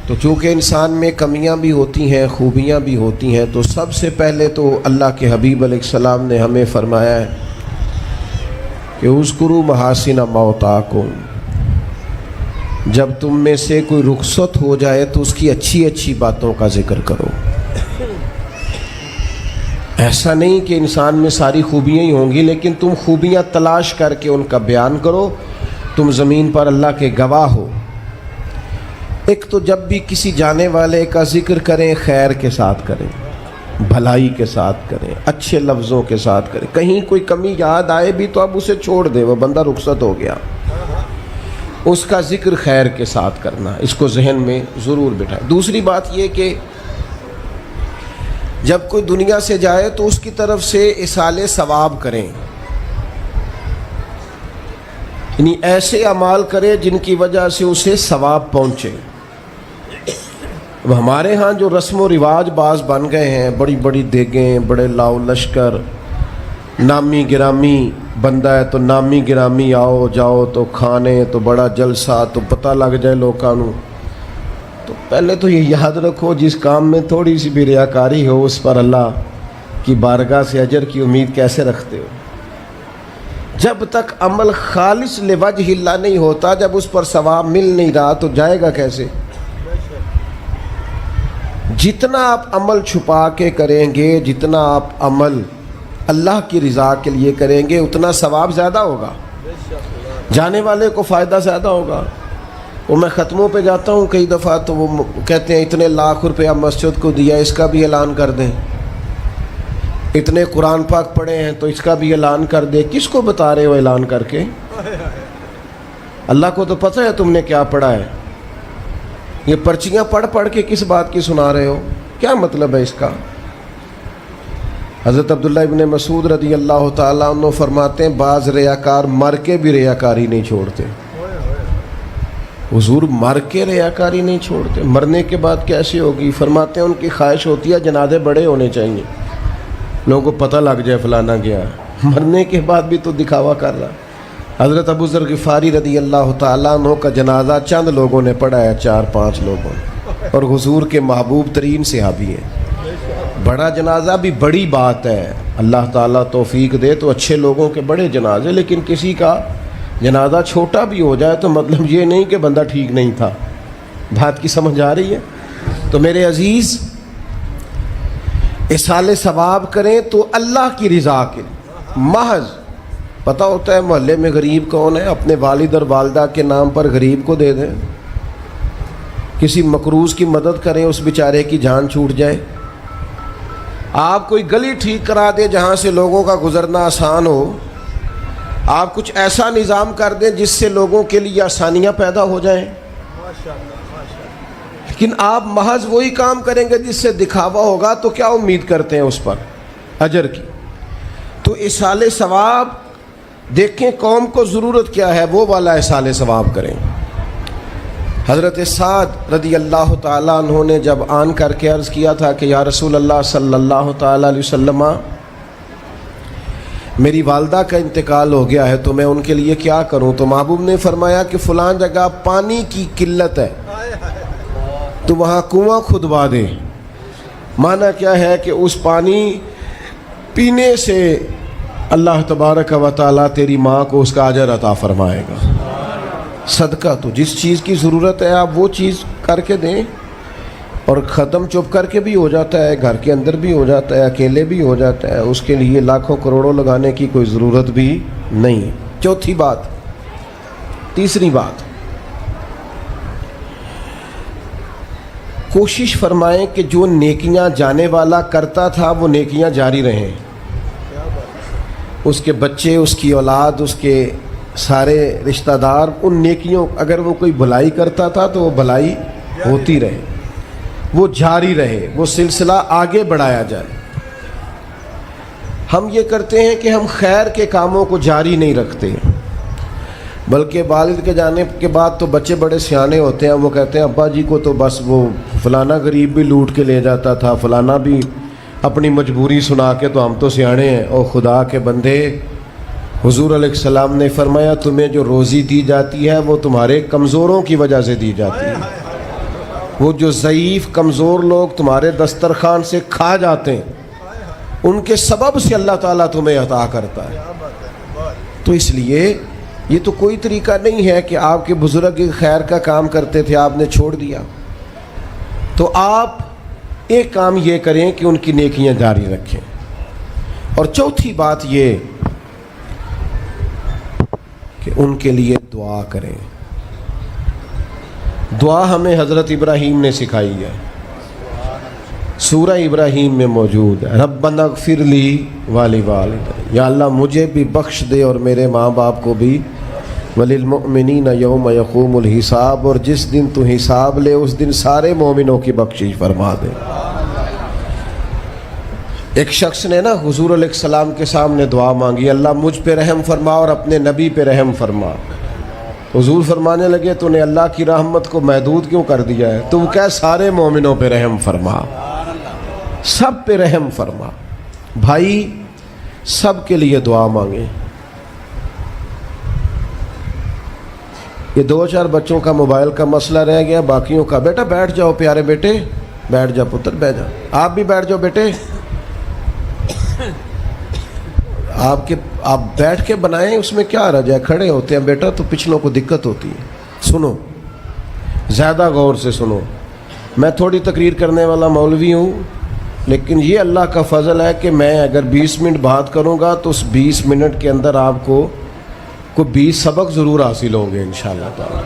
تو چونکہ انسان میں کمیاں بھی ہوتی ہیں، خوبیاں بھی ہوتی ہیں، تو سب سے پہلے تو اللہ کے حبیب علیہ السلام نے ہمیں فرمایا ہے کہ اذکروا محاسن موتاکم، جب تم میں سے کوئی رخصت ہو جائے تو اس کی اچھی اچھی باتوں کا ذکر کرو۔ ایسا نہیں کہ انسان میں ساری خوبیاں ہی ہوں گی، لیکن تم خوبیاں تلاش کر کے ان کا بیان کرو، تم زمین پر اللہ کے گواہ ہو۔ ایک تو جب بھی کسی جانے والے کا ذکر کریں خیر کے ساتھ کریں، بھلائی کے ساتھ کریں، اچھے لفظوں کے ساتھ کریں۔ کہیں کوئی کمی یاد آئے بھی تو اب اسے چھوڑ دے، وہ بندہ رخصت ہو گیا، اس کا ذکر خیر کے ساتھ کرنا، اس کو ذہن میں ضرور بٹھائیں۔ دوسری بات یہ کہ جب کوئی دنیا سے جائے تو اس کی طرف سے ایصال ثواب کریں، یعنی ایسے اعمال کرے جن کی وجہ سے اسے ثواب پہنچے۔ اب ہمارے ہاں جو رسم و رواج بعض بن گئے ہیں، بڑی بڑی دیگیں، بڑے لاؤ لشکر، نامی گرامی بندہ ہے تو نامی گرامی آؤ جاؤ تو کھانے تو بڑا جلسہ تو پتہ لگ جائے لوگوں کو۔ تو پہلے تو یہ یاد رکھو، جس کام میں تھوڑی سی بھی ریاکاری ہو اس پر اللہ کی بارگاہ سے اجر کی امید کیسے رکھتے ہو؟ جب تک عمل خالص لوجہ اللہ نہیں ہوتا، جب اس پر ثواب مل نہیں رہا تو جائے گا کیسے؟ جتنا آپ عمل چھپا کے کریں گے، جتنا آپ عمل اللہ کی رضا کے لیے کریں گے، اتنا ثواب زیادہ ہوگا، جانے والے کو فائدہ زیادہ ہوگا۔ وہ میں ختموں پہ جاتا ہوں کئی دفعہ تو وہ کہتے ہیں اتنے لاکھ روپیہ مسجد کو دیا، اس کا بھی اعلان کر دیں، اتنے قرآن پاک پڑھے ہیں تو اس کا بھی اعلان کر دے۔ کس کو بتا رہے ہو اعلان کر کے؟ اللہ کو تو پتہ ہے تم نے کیا پڑھا ہے، یہ پرچیاں پڑھ پڑھ کے کس بات کی سنا رہے ہو؟ کیا مطلب ہے اس کا؟ حضرت عبداللہ ابن مسعود رضی اللہ تعالیٰ عنہ فرماتے ہیں بعض ریاکار مر کے بھی ریاکاری نہیں چھوڑتے۔ حضور مر کے ریاکاری نہیں چھوڑتے، مرنے کے بعد کیسے ہوگی؟ فرماتے ہیں ان کی خواہش ہوتی ہے جنازے بڑے ہونے چاہیے، لوگوں کو پتہ لگ جائے فلانا گیا، مرنے کے بعد بھی تو دکھاوا کر رہا۔ حضرت ابو ذر غفاری رضی اللہ تعالیٰ عنہ کا جنازہ چند لوگوں نے پڑھا ہے، 4-5 لوگوں نے، اور حضور کے محبوب ترین صحابی ہیں۔ بڑا جنازہ بھی بڑی بات ہے، اللہ تعالیٰ توفیق دے تو اچھے لوگوں کے بڑے جنازے، لیکن کسی کا جنازہ چھوٹا بھی ہو جائے تو مطلب یہ نہیں کہ بندہ ٹھیک نہیں تھا۔ بات کی سمجھ آ رہی ہے؟ تو میرے عزیز، ایصال ثواب کریں تو اللہ کی رضا کے محض پتہ ہوتا ہے محلے میں غریب کون ہے، اپنے والد اور والدہ کے نام پر غریب کو دے دیں، کسی مقروض کی مدد کریں، اس بیچارے کی جان چھوٹ جائے۔ آپ کوئی گلی ٹھیک کرا دیں جہاں سے لوگوں کا گزرنا آسان ہو، آپ کچھ ایسا نظام کر دیں جس سے لوگوں کے لیے آسانیاں پیدا ہو جائیں، لیکن آپ محض وہی کام کریں گے جس سے دکھاوا ہوگا تو کیا امید کرتے ہیں اس پر اجر کی؟ تو ایصال ثواب دیکھیں قوم کو ضرورت کیا ہے، وہ والا ایصال ثواب کریں۔ حضرت سعد رضی اللہ تعالیٰ عنہ نے جب آن کر کے عرض کیا تھا کہ یا رسول اللہ صلی اللہ تعالیٰ علیہ وسلم، میری والدہ کا انتقال ہو گیا ہے تو میں ان کے لیے کیا کروں؟ تو محبوب نے فرمایا کہ فلاں جگہ پانی کی قلت ہے تو وہاں کنواں کھدوا دے۔ معنی کیا ہے کہ اس پانی پینے سے اللہ تبارک و تعالیٰ تیری ماں کو اس کا اجر عطا فرمائے گا۔ صدقہ تو جس چیز کی ضرورت ہے آپ وہ چیز کر کے دیں، اور ختم چپ کر کے بھی ہو جاتا ہے، گھر کے اندر بھی ہو جاتا ہے، اکیلے بھی ہو جاتا ہے، اس کے لیے لاکھوں کروڑوں لگانے کی کوئی ضرورت بھی نہیں۔ چوتھی بات، تیسری بات، کوشش فرمائیں کہ جو نیکیاں جانے والا کرتا تھا وہ نیکیاں جاری رہیں، اس کے بچے، اس کی اولاد، اس کے سارے رشتہ دار ان نیکیوں، اگر وہ کوئی بھلائی کرتا تھا تو وہ بھلائی ہوتی رہے، وہ جاری رہے، وہ سلسلہ آگے بڑھایا جائے۔ ہم یہ کرتے ہیں کہ ہم خیر کے کاموں کو جاری نہیں رکھتے، بلکہ والد کے جانے کے بعد تو بچے بڑے سیانے ہوتے ہیں، وہ کہتے ہیں ابا جی کو تو بس وہ فلانا غریب بھی لوٹ کے لے جاتا تھا، فلانا بھی اپنی مجبوری سنا کے، تو ہم تو سیانے ہیں۔ او خدا کے بندے، حضور علیہ السلام نے فرمایا تمہیں جو روزی دی جاتی ہے وہ تمہارے کمزوروں کی وجہ سے دی جاتی ہے، وہ جو ضعیف کمزور لوگ تمہارے دسترخوان سے کھا جاتے ہیں ان کے سبب سے اللہ تعالیٰ تمہیں عطا کرتا ہے۔ تو اس لیے یہ تو کوئی طریقہ نہیں ہے کہ آپ کے بزرگ خیر کا کام کرتے تھے آپ نے چھوڑ دیا، تو آپ ایک کام یہ کریں کہ ان کی نیکیاں جاری رکھیں۔ اور چوتھی بات یہ کہ ان کے لیے دعا کریں۔ دعا ہمیں حضرت ابراہیم نے سکھائی ہے، سورہ ابراہیم میں موجود ہے، ربنا اغفر لی ولوالدی، یا اللہ مجھے بھی بخش دے اور میرے ماں باپ کو بھی، وللمؤمنین یوم یقوم الحساب، اور جس دن تو حساب لے اس دن سارے مومنوں کی بخشش فرما دے۔ ایک شخص نے نا حضور علیہ السلام کے سامنے دعا مانگی، اللہ مجھ پہ رحم فرما اور اپنے نبی پہ رحم فرما۔ حضور فرمانے لگے تو نے اللہ کی رحمت کو محدود کیوں کر دیا ہے؟ تو کہہ سارے مومنوں پہ رحم فرما، سب پہ رحم فرما۔ بھائی سب کے لیے دعا مانگیں۔ یہ 2-4 بچوں کا موبائل کا مسئلہ رہ گیا، باقیوں کا بیٹا بیٹھ جاؤ، پیارے بیٹے بیٹھ جاؤ، پتر بیٹھ جاؤ، آپ بھی بیٹھ جاؤ بیٹے، آپ بیٹھ کے بنائیں، اس میں کیا حرج ہے؟ کھڑے ہوتے ہیں بیٹا تو پچھلوں کو دقت ہوتی ہے۔ سنو، زیادہ غور سے سنو، میں تھوڑی تقریر کرنے والا مولوی ہوں، لیکن یہ اللہ کا فضل ہے کہ میں اگر 20 منٹ بات کروں گا تو اس 20 منٹ کے اندر آپ کو 20 سبق ضرور حاصل ہوں گے انشاءاللہ تعالی۔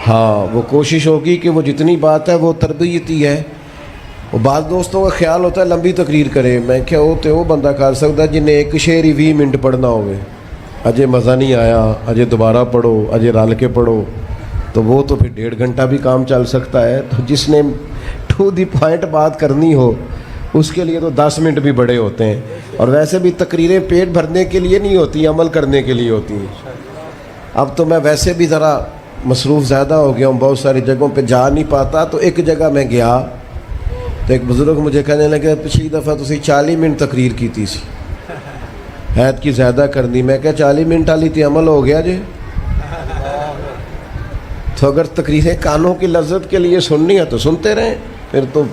ہاں، وہ کوشش ہوگی کہ وہ جتنی بات ہے وہ تربیتی ہے۔ وہ بعض دوستوں کا خیال ہوتا ہے لمبی تقریر کرے، میں کیا ہوتے وہ بندہ کر سکتا ہے جنہیں ایک شعر ہی 20 منٹ پڑھنا ہوئے، اجے مزہ نہیں آیا، اجے دوبارہ پڑھو، اجے رل کے پڑھو، تو وہ تو پھر 1.5 گھنٹہ بھی کام چل سکتا ہے۔ تو جس نے ٹو دی پوائنٹ بات کرنی ہو اس کے لیے تو 10 منٹ بھی بڑے ہوتے ہیں، اور ویسے بھی تقریریں پیٹ بھرنے کے لیے نہیں ہوتی، عمل کرنے کے لیے ہوتی ہیں۔ اب تو میں ویسے بھی ذرا مصروف زیادہ ہو گیا ہوں، بہت ساری جگہوں پہ جا نہیں پاتا، تو ایک جگہ میں گیا تو ایک بزرگ مجھے کہنے لگے پچھلی دفعہ تسی 40 منٹ تقریر کی تھی سی، حید کی زیادہ کرنی۔ میں کہا 40 منٹ والی تھی، عمل ہو گیا جی۔ تو اگر تقریریں کانوں کی لذت کے لیے سننی ہے تو سنتے رہیں، پھر تو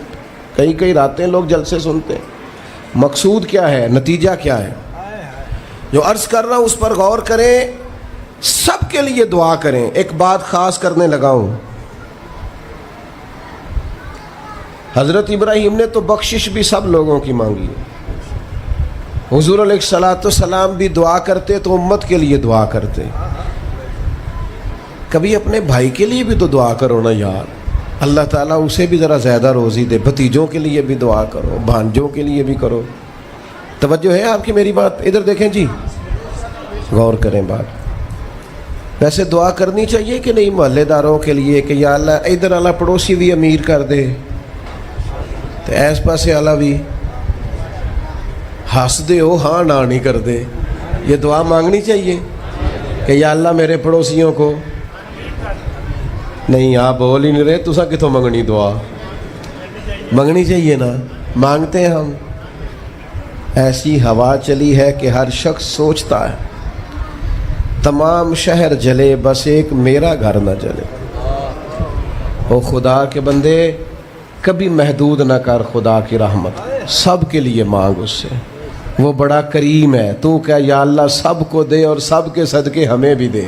کئی راتیں لوگ جلسے سنتے ہیں۔ مقصود کیا ہے؟ نتیجہ کیا ہے؟ جو عرض کر رہا ہوں اس پر غور کریں، سب کے لیے دعا کریں۔ ایک بات خاص کرنے لگا ہوں، حضرت ابراہیم نے تو بخشش بھی سب لوگوں کی مانگی، حضور علیہ السلام بھی دعا کرتے تو امت کے لیے دعا کرتے۔ کبھی اپنے بھائی کے لیے بھی تو دعا کرو نا یار، اللہ تعالیٰ اسے بھی ذرا زیادہ روزی دے۔ بھتیجوں کے لیے بھی دعا کرو، بھانجوں کے لیے بھی کرو۔ توجہ ہے آپ کی میری بات؟ ادھر دیکھیں جی، غور کریں بات۔ ویسے دعا کرنی چاہیے کہ نہیں محلے داروں کے لیے کہ یا اللہ ادھر والا پڑوسی بھی امیر کر دے، تو ایس پاسے والا بھی ہنس دے ہو، ہاں نہ نہیں کر دے۔ یہ دعا مانگنی چاہیے کہ یا اللہ میرے پڑوسیوں کو، نہیں آپ بول ہی نہیں رہے، تسا کتوں منگنی دعا؟ منگنی چاہیے نا، مانگتے ہیں ہم۔ ایسی ہوا چلی ہے کہ ہر شخص سوچتا ہے تمام شہر جلے بس ایک میرا گھر نہ جلے۔ او خدا کے بندے کبھی محدود نہ کر خدا کی رحمت، سب کے لیے مانگ اس سے، وہ بڑا کریم ہے۔ تو کہہ یا اللہ سب کو دے اور سب کے صدقے ہمیں بھی دے۔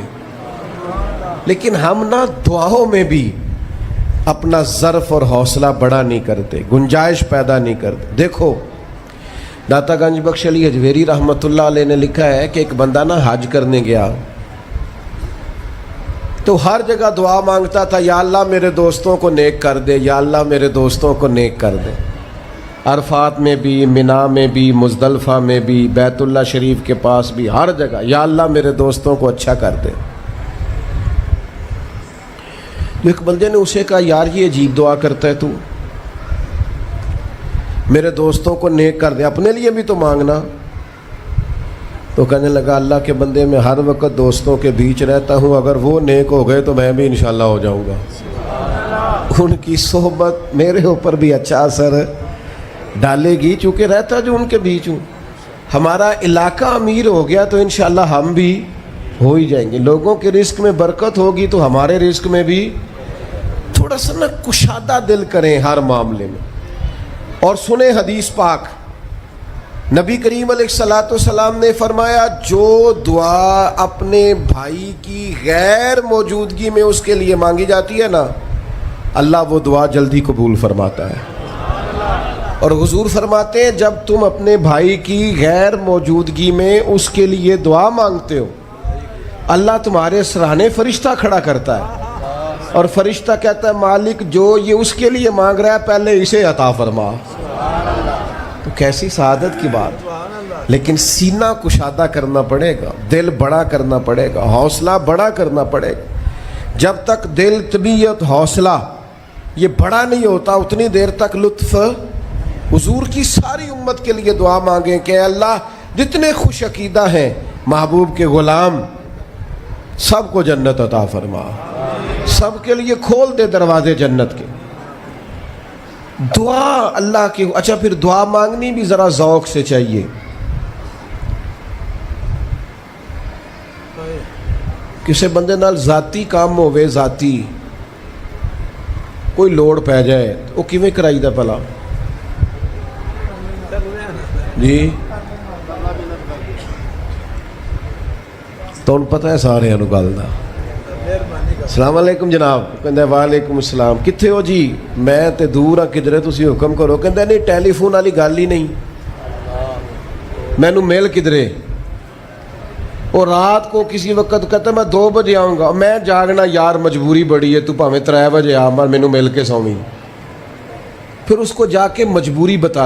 لیکن ہم نہ دعاؤں میں بھی اپنا ظرف اور حوصلہ بڑا نہیں کرتے، گنجائش پیدا نہیں کرتے۔ دیکھو داتا گنج بخش علی اجویری رحمۃ اللہ علیہ نے لکھا ہے کہ ایک بندہ نا حج کرنے گیا تو ہر جگہ دعا مانگتا تھا، یا اللہ میرے دوستوں کو نیک کر دے، یا اللہ میرے دوستوں کو نیک کر دے۔ عرفات میں بھی، منا میں بھی، مزدلفہ میں بھی، بیت اللہ شریف کے پاس بھی، ہر جگہ یا اللہ میرے دوستوں کو اچھا کر دے۔ ایک بندے نے اسے کہا یار یہ عجیب دعا کرتا ہے تو، میرے دوستوں کو نیک کر دے، اپنے لیے بھی تو مانگنا۔ تو کہنے لگا اللہ کے بندے میں ہر وقت دوستوں کے بیچ رہتا ہوں، اگر وہ نیک ہو گئے تو میں بھی انشاءاللہ ہو جاؤں گا۔ ان کی صحبت میرے اوپر بھی اچھا اثر ڈالے گی، چونکہ رہتا جو ان کے بیچ ہوں۔ ہمارا علاقہ امیر ہو گیا تو انشاءاللہ ہم بھی ہو ہی جائیں گے۔ لوگوں کے رزق میں برکت ہوگی تو ہمارے رزق میں بھی تھوڑا سا نا کشادہ دل کریں ہر معاملے میں۔ اور سنیں حدیث پاک، نبی کریم علیہ السلام نے فرمایا جو دعا اپنے بھائی کی غیر موجودگی میں اس کے لیے مانگی جاتی ہے نا، اللہ وہ دعا جلدی قبول فرماتا ہے۔ اور حضور فرماتے ہیں جب تم اپنے بھائی کی غیر موجودگی میں اس کے لیے دعا مانگتے ہو، اللہ تمہارے سراہنے فرشتہ کھڑا کرتا ہے، اور فرشتہ کہتا ہے مالک جو یہ اس کے لیے مانگ رہا ہے پہلے اسے عطا فرما۔ تو کیسی سعادت کی بات۔ لیکن سینہ کشادہ کرنا پڑے گا، دل بڑا کرنا پڑے گا، حوصلہ بڑا کرنا پڑے گا۔ جب تک دل، طبیعت، حوصلہ یہ بڑا نہیں ہوتا اتنی دیر تک لطف حضور کی ساری امت کے لیے دعا مانگیں کہ اے اللہ جتنے خوش عقیدہ ہیں محبوب کے غلام سب کو جنت عطا فرما، سب کے لیے کھول دے دروازے جنت کے۔ دعا اللہ کی۔ اچھا پھر دعا مانگنی بھی ذرا ذوق سے چاہیے۔ کسی بندے نال ذاتی کام ہوئے، ذاتی کوئی لوڑ پہ جائے وہ کیویں کرائی دا پلا؟ جی تو پتہ ہے سارے گل دا۔ السلام علیکم جناب، کہندا وعلیکم السلام، کتھے ہو جی؟ میں تے دور ہاں کدھرے، تسی حکم کرو۔ کہندا نہیں ٹیلی فون والی گل ہی نہیں، مینوں مل کدھرے؟ اور رات کو کسی وقت کہتا میں 2 بجے آؤں گا، میں جاگنا یار مجبوری بڑی ہے، تو پاویں 3 بجے آ، مینوں مل کے سویں۔ پھر اس کو جا کے مجبوری بتا